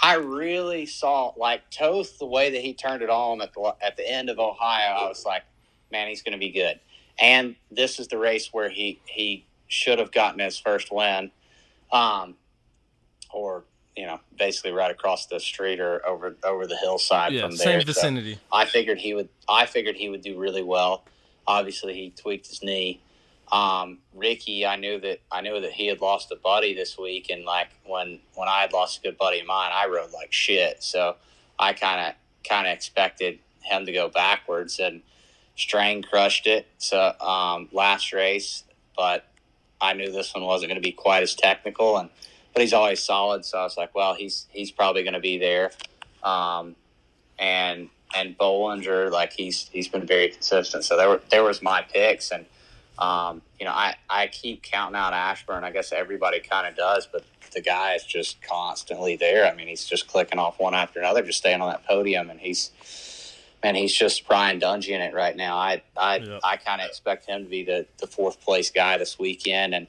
I really saw, like, Toth, the way that he turned it on at the end of Ohio, I was like, man, he's going to be good. And this is the race where he should have gotten his first win, or, you know, basically right across the street or over the hillside from there. Same vicinity. So I figured he would do really well. Obviously, he tweaked his knee. Ricky, I knew that he had lost a buddy this week, and like when I had lost a good buddy of mine, I rode like shit. So I kind of expected him to go backwards, and Strain crushed it. So last race, but I knew this one wasn't going to be quite as technical, but he's always solid. So I was like, well, he's probably going to be there. And Bollinger, like he's been very consistent. So there was my picks, and you know, I keep counting out Ashburn. I guess everybody kind of does, but the guy is just constantly there. I mean, he's just clicking off one after another, just staying on that podium, and he's just Brian Dungy in it right now. I kind of expect him to be the fourth place guy this weekend, and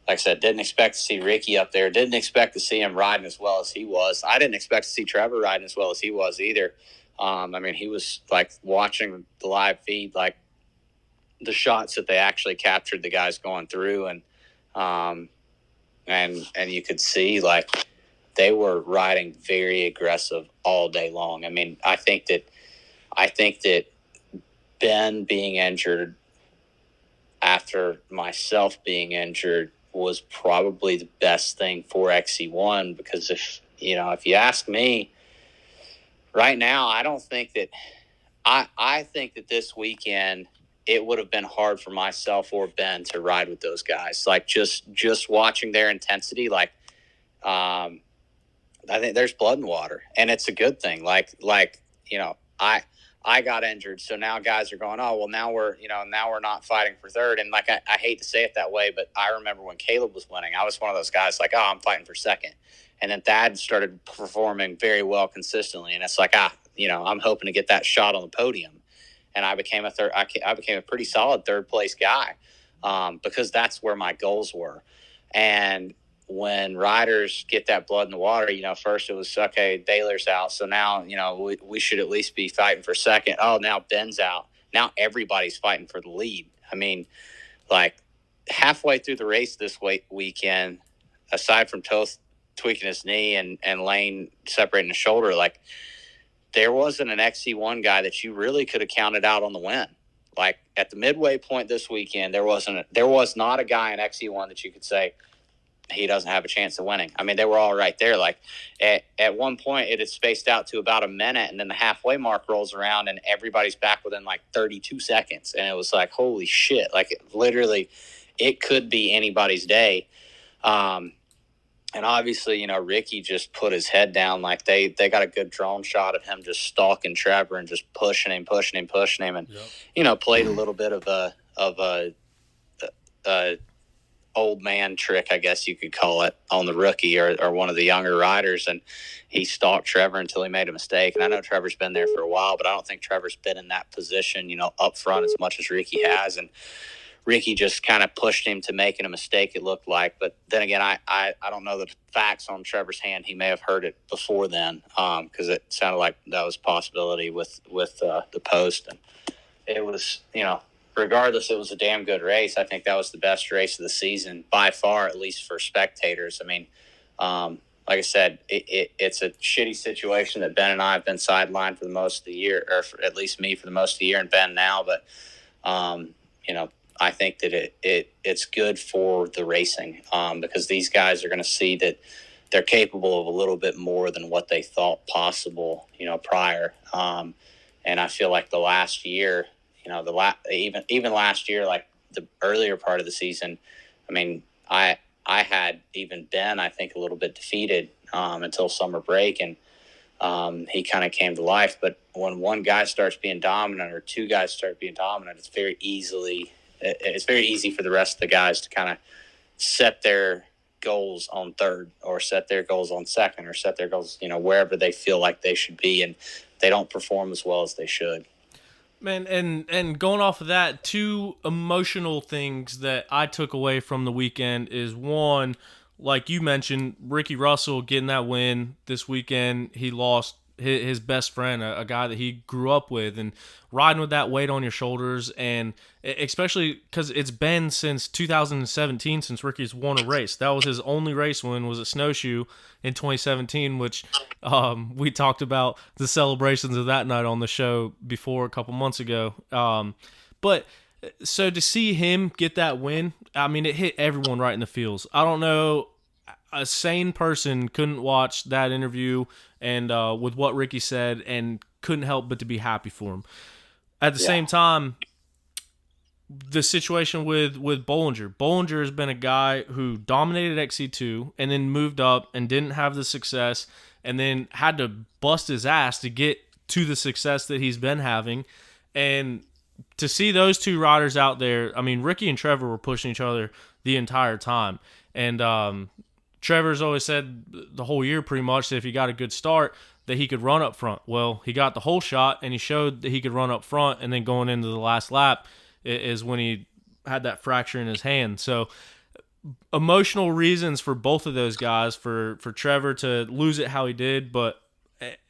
like I said, didn't expect to see Ricky up there. Didn't expect to see him riding as well as he was. I didn't expect to see Trevor riding as well as he was either. I mean, he was like watching the live feed, like the shots that they actually captured the guys going through, and you could see like they were riding very aggressive all day long. I mean, I think that Ben being injured after myself being injured was probably the best thing for Xc1, because if you ask me right now, I don't think that I think that this weekend it would have been hard for myself or Ben to ride with those guys. Like just watching their intensity, like I think there's blood and water, and it's a good thing. Like you know, I got injured, so now guys are going, oh well, now we're not fighting for third. And like I hate to say it that way, but I remember when Caleb was winning, I was one of those guys like, oh, I'm fighting for second. And then Thad started performing very well consistently, and it's like, I'm hoping to get that shot on the podium. And I became a pretty solid third place guy, because that's where my goals were. And when riders get that blood in the water, first it was, okay, Baylor's out, so now we should at least be fighting for second. Oh, now Ben's out. Now everybody's fighting for the lead. I mean, like halfway through the race this weekend, aside from Toth tweaking his knee and Lane separating the shoulder, like there wasn't an Xc1 guy that you really could have counted out on the win. Like at the midway point this weekend, there was not a guy in Xc1 that you could say he doesn't have a chance of winning. I mean, they were all right there. Like at one point it had spaced out to about a minute, and then the halfway mark rolls around and everybody's back within like 32 seconds. And it was like, holy shit. Like literally it could be anybody's day. And obviously, Ricky just put his head down. Like they got a good drone shot of him just stalking Trevor and just pushing him, and yep. Played a little bit of a old man trick, I guess you could call it, on the rookie or one of the younger riders, and he stalked Trevor until he made a mistake. And I know Trevor's been there for a while, but I don't think Trevor's been in that position, up front as much as Ricky has. And Ricky just kind of pushed him to making a mistake, it looked like. But then again, I don't know the facts on Trevor's hand. He may have heard it before then, because it sounded like that was a possibility with the post. And it was, regardless, it was a damn good race. I think that was the best race of the season by far, at least for spectators. I mean, like I said, it's a shitty situation that Ben and I have been sidelined for the most of the year, or at least me for the most of the year, and Ben now. But, I think that it's good for the racing, because these guys are going to see that they're capable of a little bit more than what they thought possible, prior. And I feel like the last year, even last year, like the earlier part of the season, I mean, I had even Ben, I think, a little bit defeated until summer break, and he kind of came to life. But when one guy starts being dominant or two guys start being dominant, it's very easy for the rest of the guys to kind of set their goals on third or set their goals on second or set their goals, wherever they feel like they should be, and they don't perform as well as they should. Man, and going off of that, two emotional things that I took away from the weekend is, one, like you mentioned, Ricky Russell getting that win this weekend. He lost his best friend, a guy that he grew up with, and riding with that weight on your shoulders, and especially because it's been since 2017 since Ricky's won a race. That was his only race win, was at Snowshoe in 2017, which we talked about the celebrations of that night on the show before a couple months ago. But so to see him get that win, I mean, it hit everyone right in the feels. I don't know, a sane person couldn't watch that interview and with what Ricky said and couldn't help but to be happy for him. At the same time, the situation with Bollinger. Bollinger has been a guy who dominated Xc2 and then moved up and didn't have the success and then had to bust his ass to get to the success that he's been having. And to see those two riders out there, I mean, Ricky and Trevor were pushing each other the entire time. And Trevor's always said the whole year pretty much that if he got a good start, that he could run up front. Well, he got the whole shot, and he showed that he could run up front, and then going into the last lap is when he had that fracture in his hand. So emotional reasons for both of those guys, for Trevor to lose it how he did, but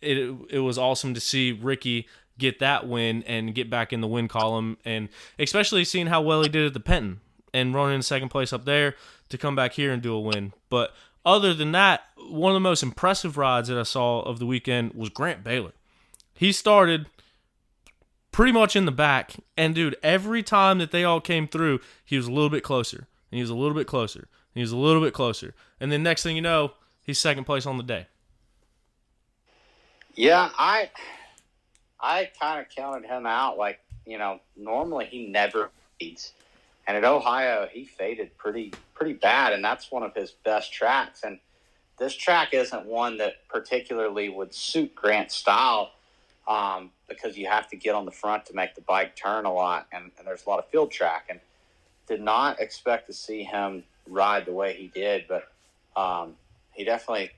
it was awesome to see Ricky get that win and get back in the win column, and especially seeing how well he did at the Penton and running in second place up there to come back here and do a win. But other than that, one of the most impressive rides that I saw of the weekend was Grant Baylor. He started pretty much in the back, and dude, every time that they all came through, he was a little bit closer, and he was a little bit closer, and he was a little bit closer, and then next thing you know, he's second place on the day. Yeah, I kind of counted him out. Like, normally he never leads. And at Ohio, he faded pretty bad, and that's one of his best tracks. And this track isn't one that particularly would suit Grant's style because you have to get on the front to make the bike turn a lot, and there's a lot of field track. And did not expect to see him ride the way he did, but he definitely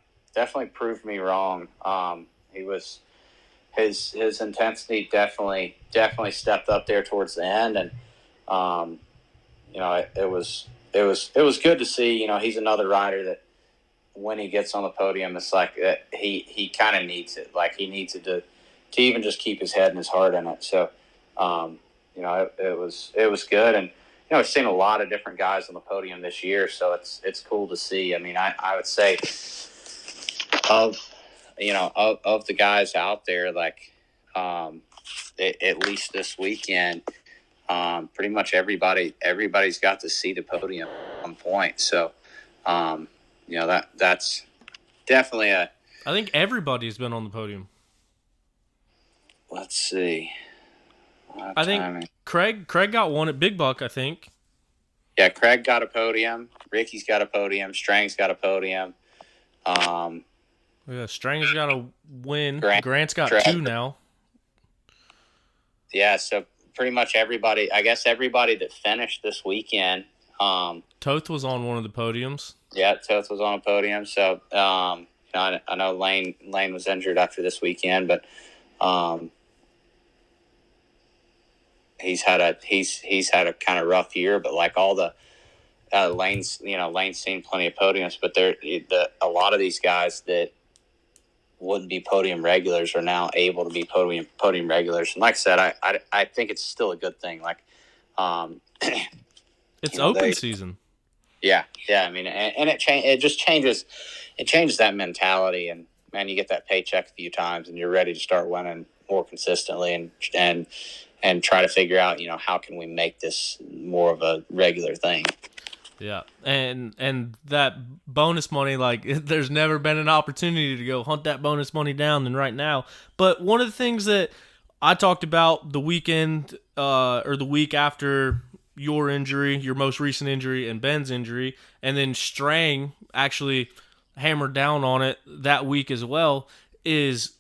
proved me wrong. He was his intensity definitely stepped up there towards the end, and it was good to see. He's another rider that when he gets on the podium, it's like he kind of needs it. Like he needs it to even just keep his head and his heart in it. So, it was good. And, I've seen a lot of different guys on the podium this year, so it's cool to see. I mean, I would say of the guys out there, like at least this weekend, pretty much everybody's got to see the podium at one point. So, that's definitely I think everybody's been on the podium. Let's see. I think Craig got one at Big Buck, I think. Yeah, Craig got a podium. Ricky's got a podium. Strang's got a podium. Yeah, Strang's got a win. Grant's got Trevor. 2 now. Yeah, so pretty much everybody, I guess everybody that finished this weekend. Toth was on one of the podiums. Yeah, Toth was on a podium. So, I know Lane was injured after this weekend, but he's had a kind of rough year. But like all the Lane's seen plenty of podiums, but a lot of these guys that wouldn't be podium regulars are now able to be podium regulars. And like I said, I think it's still a good thing. Like, it's open season. Yeah. I mean, and it just changes that mentality. And man, you get that paycheck a few times, and you're ready to start winning more consistently, and try to figure out, how can we make this more of a regular thing. Yeah, and that bonus money, like, there's never been an opportunity to go hunt that bonus money down than right now. But one of the things that I talked about the weekend or the week after your injury, your most recent injury, and Ben's injury, and then Strang actually hammered down on it that week as well, is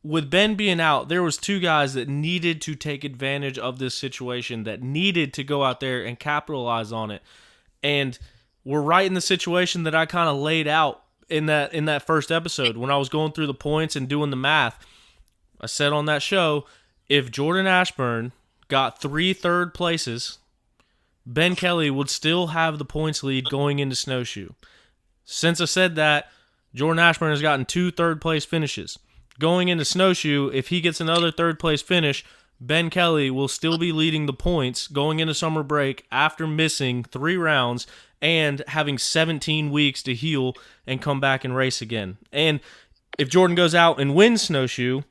with Ben being out, there was 2 guys that needed to take advantage of this situation, that needed to go out there and capitalize on it. And we're right in the situation that I kind of laid out in that first episode when I was going through the points and doing the math. I said on that show, if Jordan Ashburn got 3 third places, Ben Kelly would still have the points lead going into Snowshoe. Since I said that, Jordan Ashburn has gotten 2 third-place finishes. Going into Snowshoe, if he gets another third-place finish, Ben Kelly will still be leading the points going into summer break after missing 3 rounds and having 17 weeks to heal and come back and race again. And if Jordan goes out and wins Snowshoe,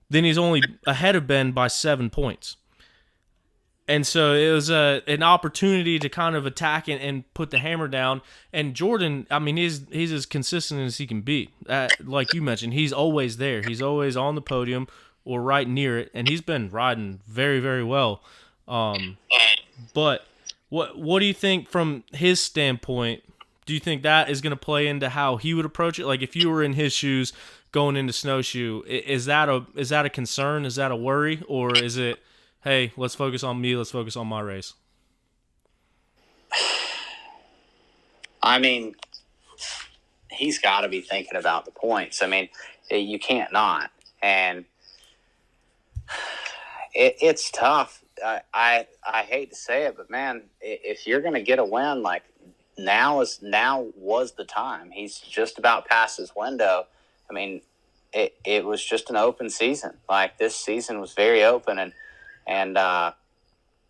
then he's only ahead of Ben by 7 points. And so it was an opportunity to kind of attack and put the hammer down. And Jordan, I mean, he's as consistent as he can be. Like you mentioned, he's always there. He's always on the podium or right near it, and he's been riding very, very well. But what do you think from his standpoint? Do you think that is going to play into how he would approach it? Like if you were in his shoes going into Snowshoe, is that a concern? Is that a worry, or is it, hey, let's focus on me, let's focus on my race? I mean, he's got to be thinking about the points. I mean, you can't not. And it's tough. I hate to say it, but, man, if you're going to get a win, like, now was the time. He's just about past his window. I mean, it was just an open season. Like, this season was very open, and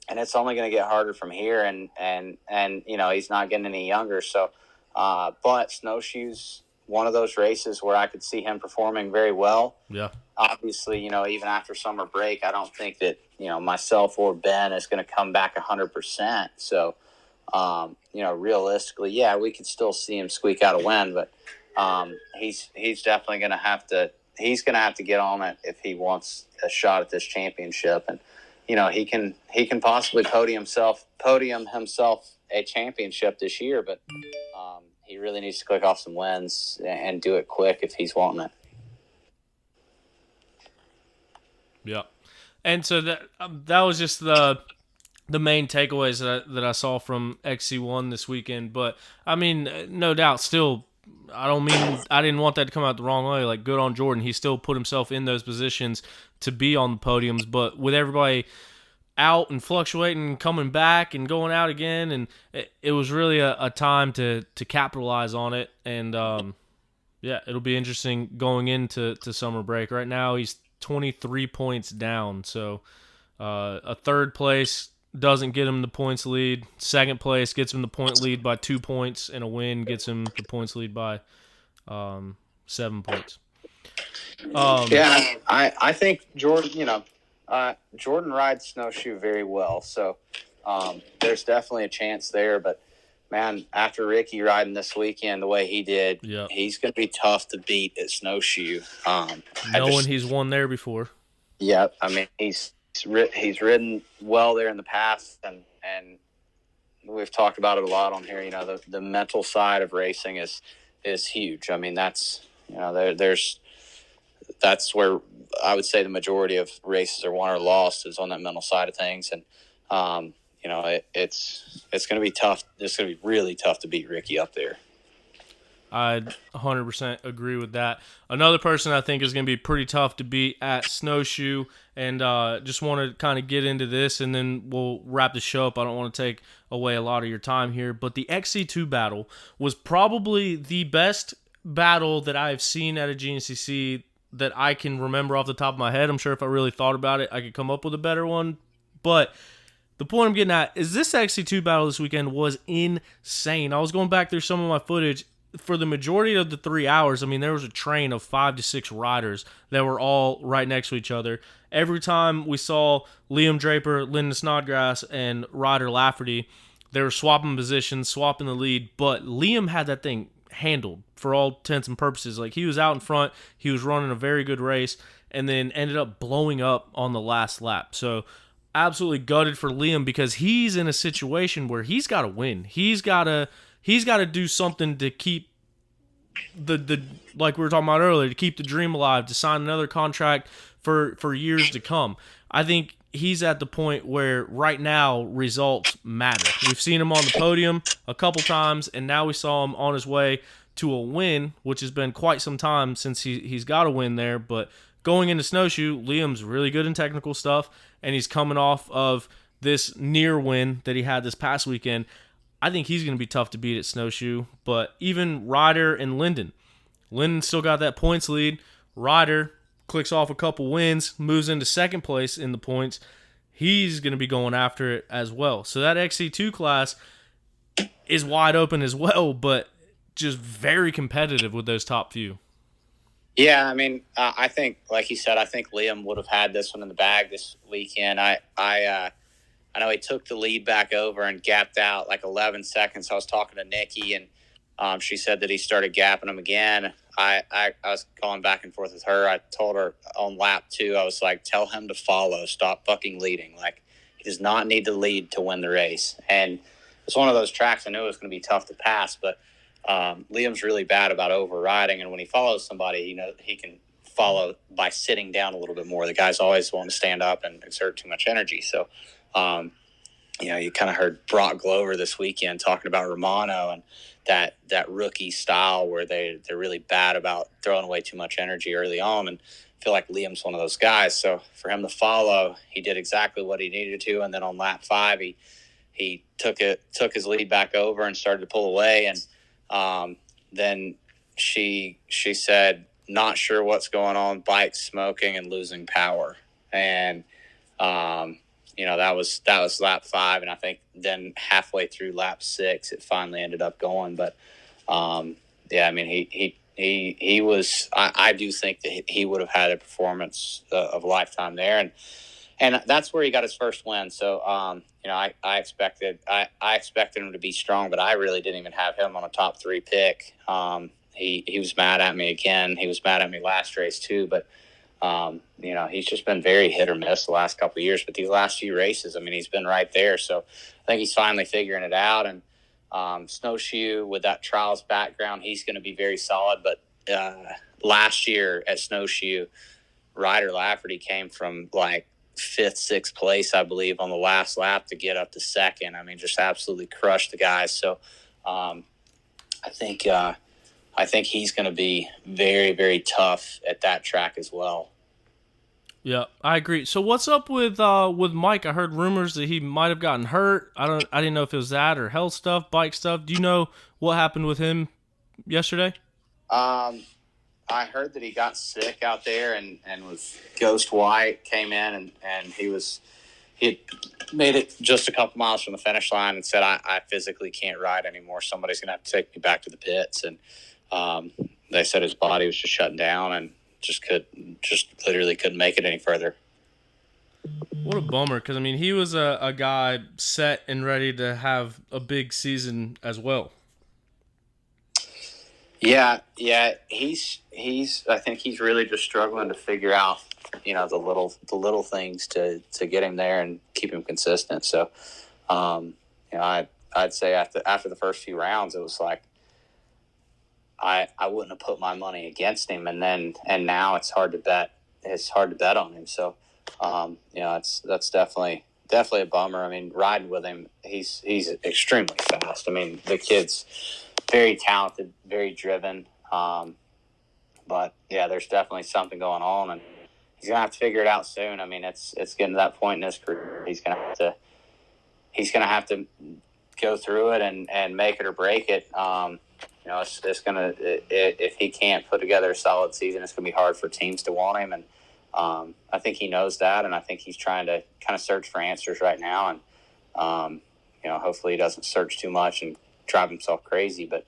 it's only going to get harder from here, and you know, he's not getting any younger. So, but Snowshoe's one of those races where I could see him performing very well. Yeah. Obviously, you know, even after summer break, I don't think that, you know, myself or Ben is going to come back 100%. So, you know, realistically, yeah, we could still see him squeak out a win, but he's definitely going to have to. He's going to have to get on it if he wants a shot at this championship. And, you know, he can possibly podium himself a championship this year, but he really needs to click off some wins and do it quick if he's wanting it. Yeah. And so that was just the main takeaways that I saw from XC1 this weekend. But, I mean, no doubt, still, I didn't want that to come out the wrong way. Like, good on Jordan. He still put himself in those positions to be on the podiums. But with everybody out and fluctuating and coming back and going out again, and it was really a time to capitalize on it. And, yeah, it'll be interesting going into summer break. Right now, he's 23 points down. So a third place doesn't get him the points lead. Second place gets him the point lead by 2 points, and a win gets him the points lead by 7 points. Yeah, I think Jordan, you know, Jordan rides Snowshoe very well. So there's definitely a chance there. But, man, after Ricky riding this weekend the way he did, Yep. He's going to be tough to beat at Snowshoe. Knowing he's won there before. Yep. I mean, he's ridden well there in the past, and we've talked about it a lot on here. You know, the mental side of racing is huge. I mean, that's, you know, that's where I would say the majority of races are won or lost is on that mental side of things. And, you know, it's going to be tough. It's going to be really tough to beat Ricky up there. I 100% agree with that. Another person I think is going to be pretty tough to beat at Snowshoe, and just want to kind of get into this, and then we'll wrap the show up. I don't want to take away a lot of your time here, but the Xc2 Battle was probably the best battle that I've seen at a GNCC that I can remember off the top of my head. I'm sure if I really thought about it, I could come up with a better one, but the point I'm getting at is this Xc2 Battle this weekend was insane. I was going back through some of my footage. For the majority of the 3 hours, I mean, there was a train of 5 to 6 riders that were all right next to each other. Every time we saw Liam Draper, Lyndon Snodgrass, and Ryder Lafferty, they were swapping positions, swapping the lead, but Liam had that thing handled for all intents and purposes. Like, he was out in front, he was running a very good race, and then ended up blowing up on the last lap. So, absolutely gutted for Liam because he's in a situation where he's got to win. He's got to do something to keep the like we were talking about earlier, to keep the dream alive, to sign another contract for years to come. I think he's at the point where right now results matter. We've seen him on the podium a couple times, and now we saw him on his way to a win, which has been quite some time since he's got a win there. But going into snowshoe, Liam's really good in technical stuff, and he's coming off of this near win that he had this past weekend. I think he's going to be tough to beat at snowshoe. But even Ryder and Linden still got that points lead. Ryder clicks off a couple wins, moves into second place in the points. He's going to be going after it as well. So that Xc2 class is wide open as well, but just very competitive with those top few. Yeah, I mean, I think, like you said, I think Liam would have had this one in the bag this weekend. I know he took the lead back over and gapped out like 11 seconds. I was talking to Nikki, and she said that he started gapping him again. I was going back and forth with her. I told her on lap 2, I was like, tell him to follow. Stop fucking leading. Like, he does not need to lead to win the race. And it's one of those tracks I knew it was going to be tough to pass, but Liam's really bad about overriding. And when he follows somebody, he can follow by sitting down a little bit more. The guys always want to stand up and exert too much energy. So, you kind of heard Brock Glover this weekend talking about Romano and that rookie style where they're really bad about throwing away too much energy early on, and I feel like Liam's one of those guys. So for him to follow, he did exactly what he needed to, and then on lap 5 he took his lead back over and started to pull away, and then she said, not sure what's going on, bike smoking and losing power, and that was lap 5, and I think then halfway through lap 6, it finally ended up going. But I mean, he was. I do think that he would have had a performance of a lifetime there, and that's where he got his first win. So I expected him to be strong, but I really didn't even have him on a top 3 pick. He was mad at me again. He was mad at me last race too, but. He's just been very hit or miss the last couple of years, but these last few races, I mean, he's been right there. So I think he's finally figuring it out. And snowshoe, with that trials background, he's going to be very solid. But last year at snowshoe, Ryder Lafferty came from like 5th, 6th place, I believe, on the last lap to get up to 2nd. I mean, just absolutely crushed the guys. So I think he's going to be very, very tough at that track as well. Yeah, I agree. So what's up with Mike? I heard rumors that he might have gotten hurt. I didn't know if it was that or health stuff, bike stuff. Do you know what happened with him yesterday? I heard that he got sick out there and was ghost white, came in and he had made it just a couple miles from the finish line and said, I physically can't ride anymore. Somebody's going to have to take me back to the pits. And they said his body was just shutting down and just literally couldn't make it any further. What a bummer, because I mean, he was a guy set and ready to have a big season as well. Yeah, he's I think he's really just struggling to figure out the little things to get him there and keep him consistent. So I'd say after the first few rounds, it was like I wouldn't have put my money against him, and now it's hard to bet. It's hard to bet on him. So, that's definitely a bummer. I mean, riding with him, he's extremely fast. I mean, the kid's very talented, very driven. But yeah, there's definitely something going on, and he's gonna have to figure it out soon. I mean, it's getting to that point in his career. He's gonna have to go through it and make it or break it. It's gonna, if he can't put together a solid season, it's gonna be hard for teams to want him. And I think he knows that, and I think he's trying to kind of search for answers right now. And hopefully he doesn't search too much and drive himself crazy. But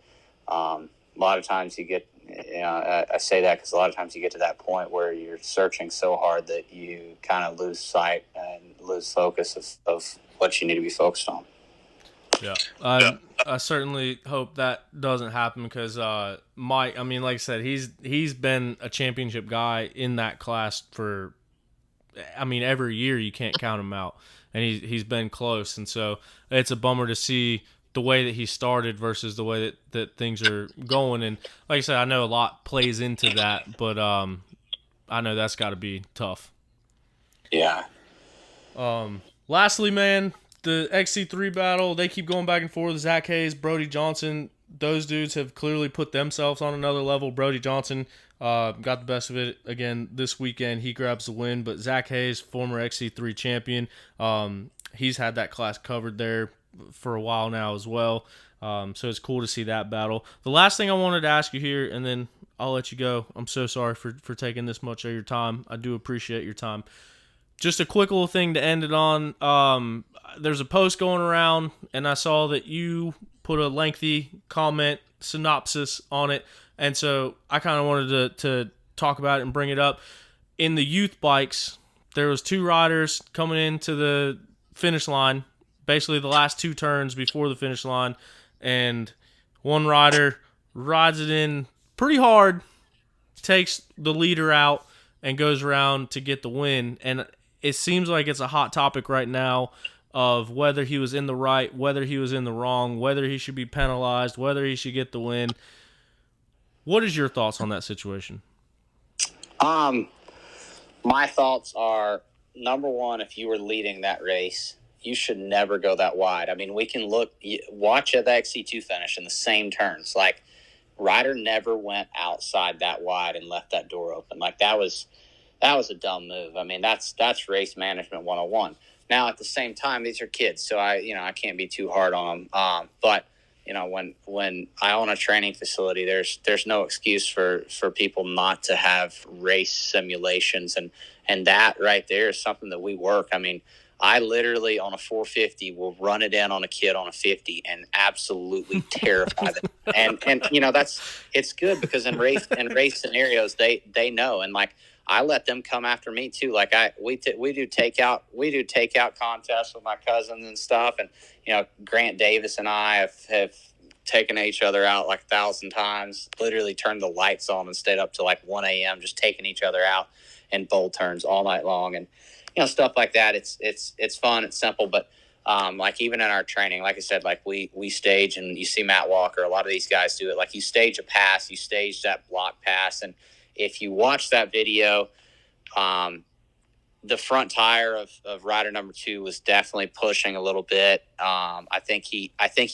a lot of times you get, I say that because a lot of times you get to that point where you're searching so hard that you kind of lose sight and lose focus of what you need to be focused on. Yeah. I certainly hope that doesn't happen because Mike, I mean, like I said, he's been a championship guy in that class for, I mean, every year you can't count him out, and he's been close, and so it's a bummer to see the way that he started versus the way that things are going. And like I said, I know a lot plays into that, but I know that's got to be tough. Yeah. Lastly, man, the Xc3 battle, they keep going back and forth. Zack Hayes, Brody Johnson, those dudes have clearly put themselves on another level. Brody Johnson got the best of it again this weekend. He grabs the win, but Zack Hayes, former Xc3 champion, he's had that class covered there for a while now as well. So it's cool to see that battle. The last thing I wanted to ask you here, and then I'll let you go. I'm so sorry for taking this much of your time. I do appreciate your time. Just a quick little thing to end it on. There's a post going around, and I saw that you put a lengthy comment synopsis on it, and so I kind of wanted to talk about it and bring it up. In the youth bikes, there was 2 riders coming into the finish line, basically the last 2 turns before the finish line, and one rider rides it in pretty hard, takes the leader out, and goes around to get the win. And it seems like it's a hot topic right now of whether he was in the right, whether he was in the wrong, whether he should be penalized, whether he should get the win. What is your thoughts on that situation? My thoughts are, number one, if you were leading that race, you should never go that wide. I mean, we can watch at the Xc2 finish in the same turns. Like, Ryder never went outside that wide and left that door open. Like, that was a dumb move. I mean, that's race management 101. Now, at the same time, these are kids, so I can't be too hard on them. But when I own a training facility, there's no excuse for people not to have race simulations, and that right there is something that we work. I mean, I literally on a 450 will run it in on a kid on a 50 and absolutely terrify them. And it's good because in race scenarios they know, and like, I let them come after me too. Like, we do takeout contests with my cousins and stuff, and Grant Davis and I have taken each other out like 1,000 times. Literally turned the lights on and stayed up till like 1 a.m. just taking each other out in bowl turns all night long, and stuff like that. It's fun. It's simple, but like, even in our training, like I said, like we stage, and you see Matt Walker, a lot of these guys do it. Like, you stage a pass, you stage that block pass, and if you watch that video, the front tire of rider number 2 was definitely pushing a little bit. I think he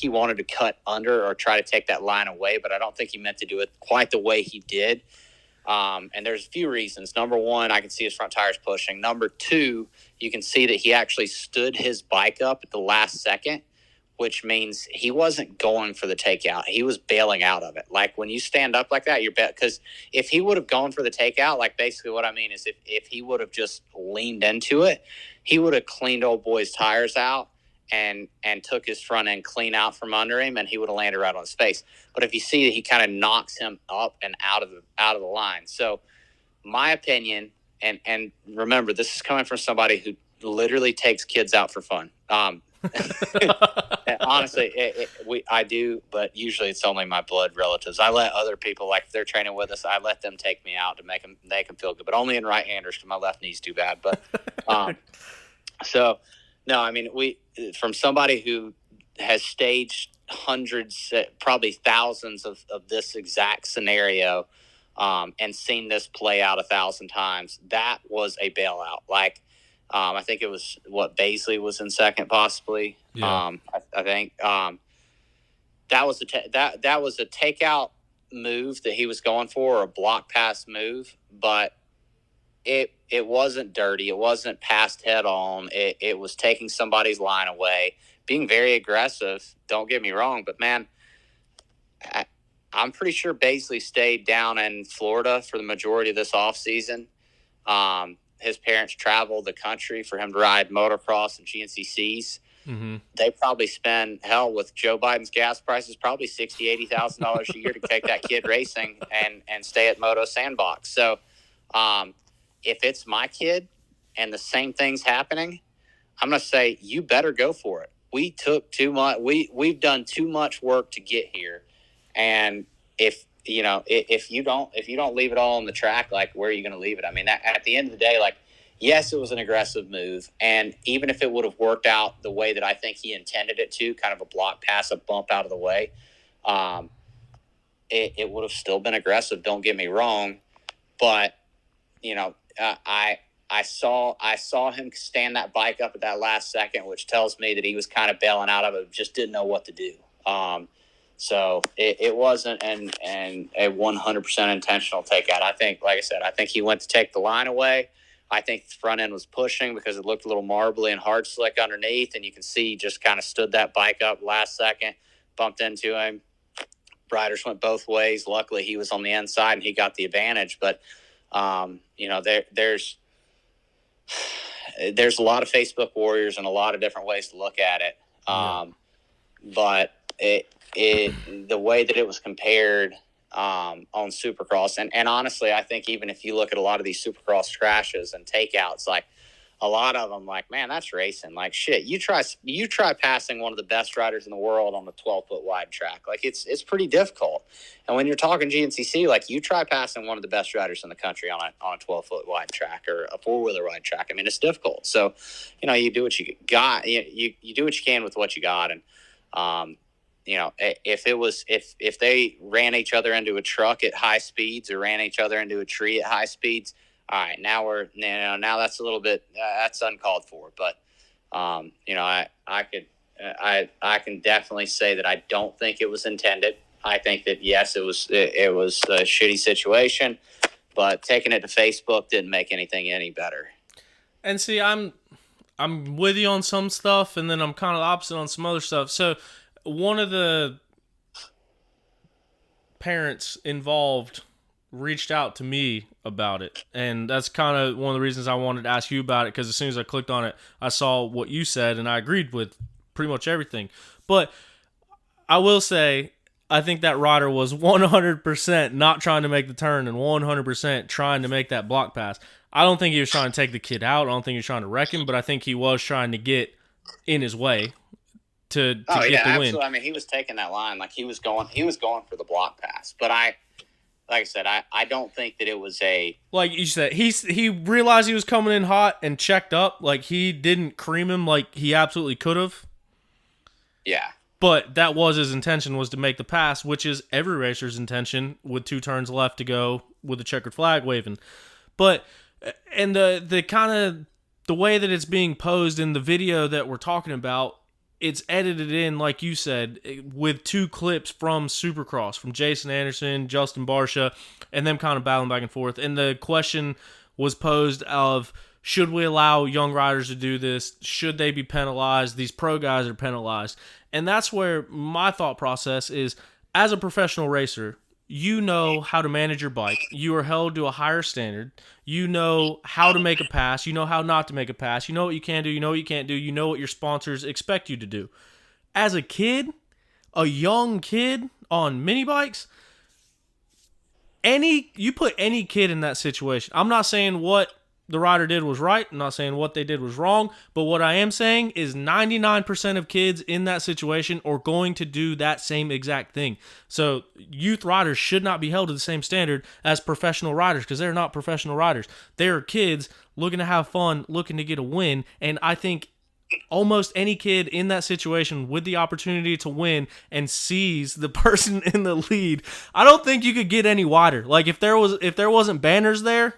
wanted to cut under or try to take that line away, but I don't think he meant to do it quite the way he did. And there's a few reasons. Number one, I can see his front tires pushing. Number 2, you can see that he actually stood his bike up at the last second, which means he wasn't going for the takeout. He was bailing out of it. Like, when you stand up like that, you're because if he would have gone for the takeout, like, basically what I mean is if he would have just leaned into it, he would have cleaned old boy's tires out and took his front end clean out from under him, and he would have landed right on his face. But if you see that he kind of knocks him up and out of the line. So my opinion, and remember, this is coming from somebody who literally takes kids out for fun. Honestly, I do, but usually it's only my blood relatives. I let other people, like, if they're training with us, I let them take me out to make them feel good, but only in right-handers because my left knee's too bad. But so no, I mean, from somebody who has staged hundreds, probably thousands of this exact scenario, and seen this play out 1,000 times, that was a bailout. Like, I think it was Baisley was in second, possibly. Yeah. I think that was a takeout move that he was going for, or a block pass move, but it wasn't dirty. It wasn't passed head on. It was taking somebody's line away, being very aggressive. Don't get me wrong, but man, I'm pretty sure Baisley stayed down in Florida for the majority of this off season. His parents traveled the country for him to ride motocross and GNCCs. Mm-hmm. They probably spend, hell, with Joe Biden's gas prices, probably $60,000-$80,000 a year to take that kid racing and stay at Moto Sandbox. So if it's my kid and the same thing's happening, I'm going to say, you better go for it. We took too much. We've done too much work to get here. And if you don't leave it all on the track, like, where are you going to leave it? I mean, at the end of the day, like, yes, it was an aggressive move. And even if it would have worked out the way that I think he intended it to, kind of a block pass, a bump out of the way, it would have still been aggressive. Don't get me wrong. But, I I saw him stand that bike up at that last second, which tells me that he was kind of bailing out of it, just didn't know what to do. So it wasn't a 100% intentional takeout. I think, like I said, I think he went to take the line away. I think the front end was pushing because it looked a little marbly and hard slick underneath, and you can see he just kind of stood that bike up last second, bumped into him. Riders went both ways. Luckily, he was on the inside and he got the advantage. But there's a lot of Facebook warriors and a lot of different ways to look at it. But the way that it was compared on Supercross, and honestly, I think even if you look at a lot of these Supercross crashes and takeouts, like a lot of them, like, man, that's racing. Like, shit, you try passing one of the best riders in the world on a 12-foot wide track. Like, it's pretty difficult. And when you're talking GNCC, like, you try passing one of the best riders in the country on a 12-foot wide track or a four-wheeler wide track. I mean, it's difficult. So, you do what you got. You do what you can with what you got. And if they ran each other into a truck at high speeds or ran each other into a tree at high speeds, all right, now that's a little bit that's uncalled for. But I can definitely say that I don't think it was intended. I think that yes, it was a shitty situation, but taking it to Facebook didn't make anything any better. And see, I'm with you on some stuff, and then I'm kind of opposite on some other stuff. So one of the parents involved reached out to me about it, and that's kind of one of the reasons I wanted to ask you about it, because as soon as I clicked on it, I saw what you said, and I agreed with pretty much everything. But I will say, I think that rider was 100% not trying to make the turn and 100% trying to make that block pass. I don't think he was trying to take the kid out. I don't think he was trying to wreck him, but I think he was trying to get in his way to get the win. Absolutely. I mean, he was taking that line like he was going for the block pass. But like I said, I don't think that it was a... Like you said, he realized he was coming in hot and checked up. Like, he didn't cream him like he absolutely could have. Yeah. But that was his intention, was to make the pass, which is every racer's intention with 2 turns left to go with the checkered flag waving. But, and the kind of, the way that it's being posed in the video that we're talking about, it's edited in, like you said, with 2 clips from Supercross, from Jason Anderson, Justin Barsha, and them kind of battling back and forth. And the question was posed of, should we allow young riders to do this? Should they be penalized? These pro guys are penalized. And that's where my thought process is, as a professional racer, you know how to manage your bike. You are held to a higher standard. You know how to make a pass. You know how not to make a pass. You know what you can do. You know what you can't do. You know what your sponsors expect you to do. As a kid, a young kid on mini bikes, you put any kid in that situation. I'm not saying what the rider did was right. I'm not saying what they did was wrong. But what I am saying is 99% of kids in that situation are going to do that same exact thing. So youth riders should not be held to the same standard as professional riders, because they're not professional riders. They're kids looking to have fun, looking to get a win. And I think almost any kid in that situation with the opportunity to win and sees the person in the lead, I don't think you could get any wider. Like, if there wasn't banners there,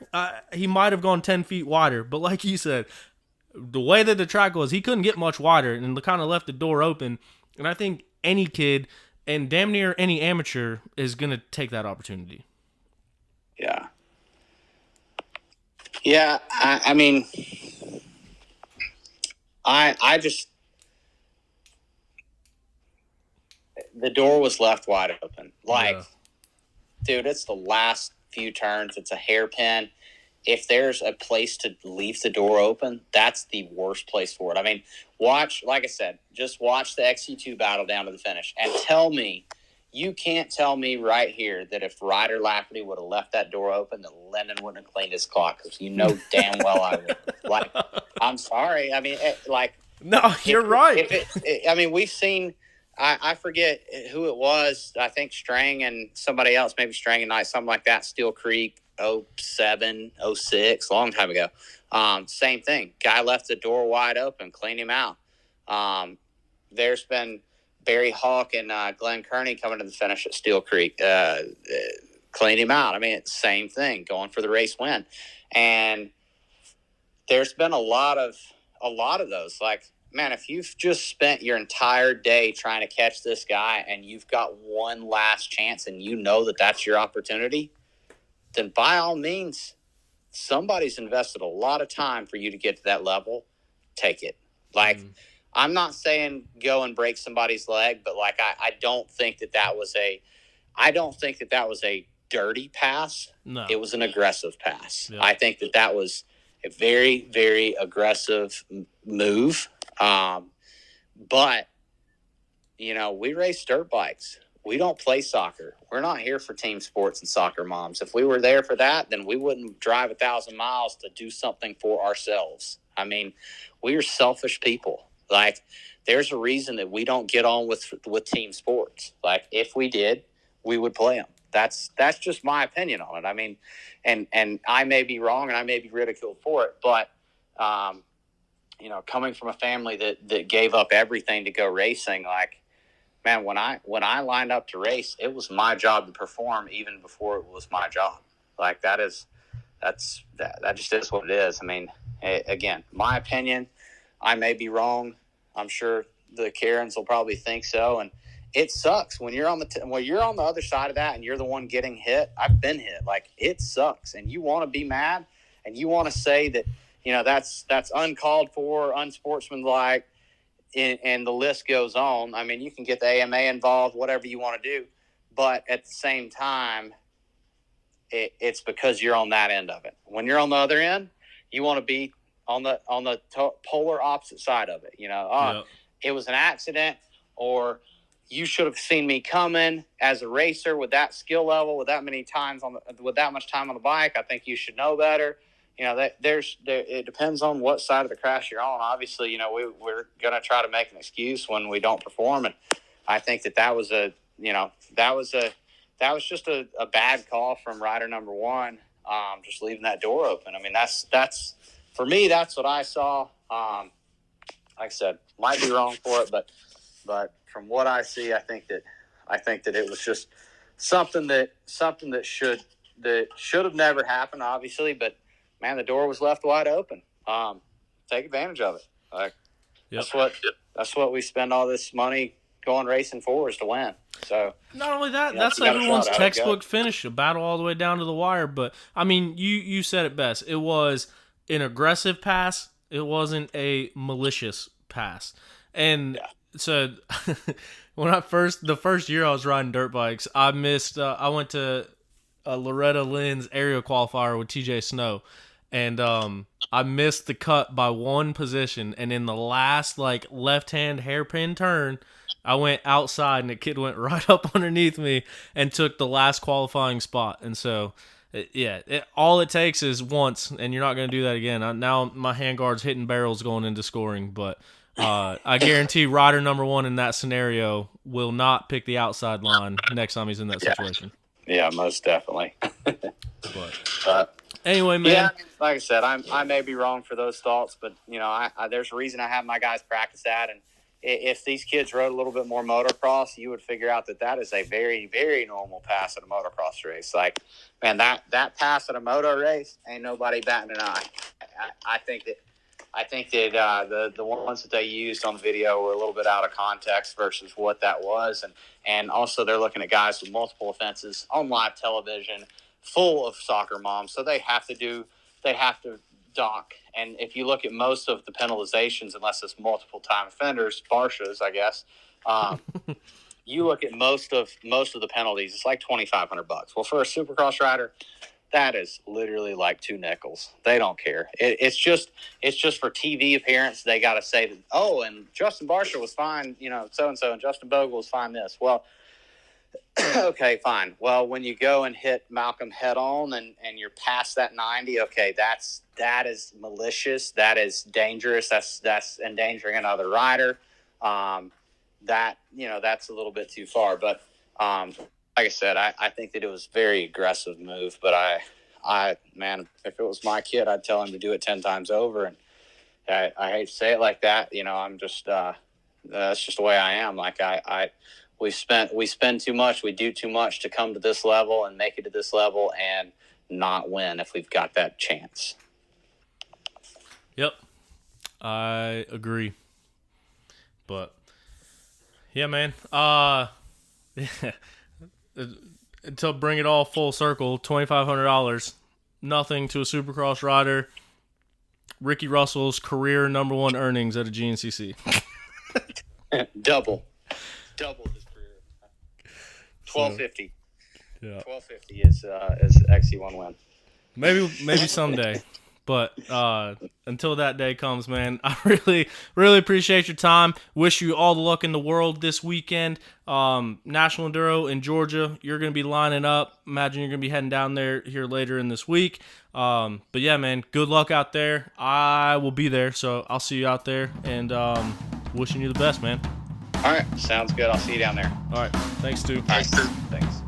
he might have gone 10 feet wider. But like you said, the way that the track was, he couldn't get much wider, and kind of left the door open. And I think any kid, and damn near any amateur, is going to take that opportunity. Yeah. Yeah, I mean... I just, the door was left wide open. Like, Dude, it's the last few turns. It's a hairpin. If there's a place to leave the door open, that's the worst place for it. I mean, like I said, just watch the Xc2 Battle down to the finish and tell me, you can't tell me right here that if Ryder Lafferty would have left that door open, that Lennon wouldn't have cleaned his clock, because you know damn well I would. Like, I'm sorry. I mean, no, you're right. I mean, we've seen, I forget who it was. I think Strang and somebody else, maybe Strang and Knight, something like that, Steel Creek, 07, 06, long time ago. Same thing. Guy left the door wide open, cleaned him out. There's been Barry Hawk and Glenn Kearney coming to the finish at Steel Creek, cleaned him out. I mean, it's the same thing, going for the race win. And there's been a lot of those. Like, man, if you've just spent your entire day trying to catch this guy and you've got one last chance and you know that that's your opportunity, then by all means, somebody's invested a lot of time for you to get to that level. Take it. Like, I'm not saying go and break somebody's leg, but like, I don't think that was a dirty pass. No. It was an aggressive pass. Yep. I think that was a very, very aggressive move. But, you know, we race dirt bikes. We don't play soccer. We're not here for team sports and soccer moms. If we were there for that, then we wouldn't drive 1,000 miles to do something for ourselves. I mean, we are selfish people. Like, there's a reason that we don't get on with team sports. Like, if we did, we would play them. That's just my opinion on it. I mean, and I may be wrong and I may be ridiculed for it, but, you know, coming from a family that gave up everything to go racing, like, man, when I lined up to race, it was my job to perform even before it was my job. Like, that just is what it is. I mean, again, my opinion, I may be wrong. I'm sure the Karens will probably think so. And it sucks when you're on the other side of that and you're the one getting hit. I've been hit. Like, it sucks. And you want to be mad and you want to say that, you know, that's uncalled for, unsportsmanlike, and the list goes on. I mean, you can get the AMA involved, whatever you want to do. But at the same time, it's because you're on that end of it. When you're on the other end, you want to be on the polar opposite side of it. You know, It was an accident, or you should have seen me coming as a racer with that skill level, with that many times with that much time on the bike. I think you should know better. You know, it depends on what side of the crash you're on. Obviously, you know, we're going to try to make an excuse when we don't perform. And I think that was just a bad call from rider number one, just leaving that door open. I mean, that's for me, that's what I saw. Like I said, might be wrong for it, but from what I see, I think that it was just something that should have never happened, obviously, but man, the door was left wide open. Take advantage of it. Like, that's what we spend all this money going racing for, is to win. So not only that, you know, that's everyone's textbook finish, a battle all the way down to the wire. But I mean, you said it best. It was an aggressive pass. It wasn't a malicious pass. And so when the first year I was riding dirt bikes, I missed. I went to Loretta Lynn's area qualifier with TJ Snow, and I missed the cut by one position. And in the last left-hand hairpin turn, I went outside, and the kid went right up underneath me and took the last qualifying spot. And so, all it takes is once, and you're not going to do that again. Now my handguard's hitting barrels going into scoring, but I guarantee rider number one in that scenario will not pick the outside line next time he's in that situation. Yeah, most definitely. But anyway, man. Yeah, like I said, I may be wrong for those thoughts, but you know, there's a reason I have my guys practice that. And if these kids rode a little bit more motocross, you would figure out that is a very, very normal pass at a motocross race. Like, man, that pass at a moto race, ain't nobody batting an eye. I think that the ones that they used on video were a little bit out of context versus what that was, and also they're looking at guys with multiple offenses on live television, full of soccer moms, so they have to dock. And if you look at most of the penalizations, unless it's multiple time offenders, Barcias, I guess, you look at most of the penalties, it's like $2,500. Well, for a Supercross rider, that is literally like $2 nickels. They don't care. It's just for TV appearance. They got to say that, oh, and Justin Barcia was fine, you know, so-and-so, and Justin Bogle was fine this. Well, okay, fine. Well, when you go and hit Malcolm head on and you're past that 90, okay, that is malicious. That is dangerous. That's endangering another rider. That, you know, that's a little bit too far. But like I said, I think that it was a very aggressive move. But man, if it was my kid, I'd tell him to do it 10 times over. And I hate to say it like that. You know, I'm just that's just the way I am. Like we spend too much, we do too much to come to this level and make it to this level and not win if we've got that chance. Yep. I agree. But yeah, man. To bring it all full circle, $2,500, nothing to a Supercross rider. Ricky Russell's career #1 earnings at a GNCC. Double his career. $1,250. Yeah. $1,250 is XC1 win. Maybe someday. But until that day comes, man, I really, really appreciate your time. Wish you all the luck in the world this weekend. National Enduro in Georgia, you're going to be lining up. Imagine you're going to be heading down there here later in this week. But yeah, man, good luck out there. I will be there, so I'll see you out there. And wishing you the best, man. All right, sounds good. I'll see you down there. All right, thanks, Stu. All right, thanks.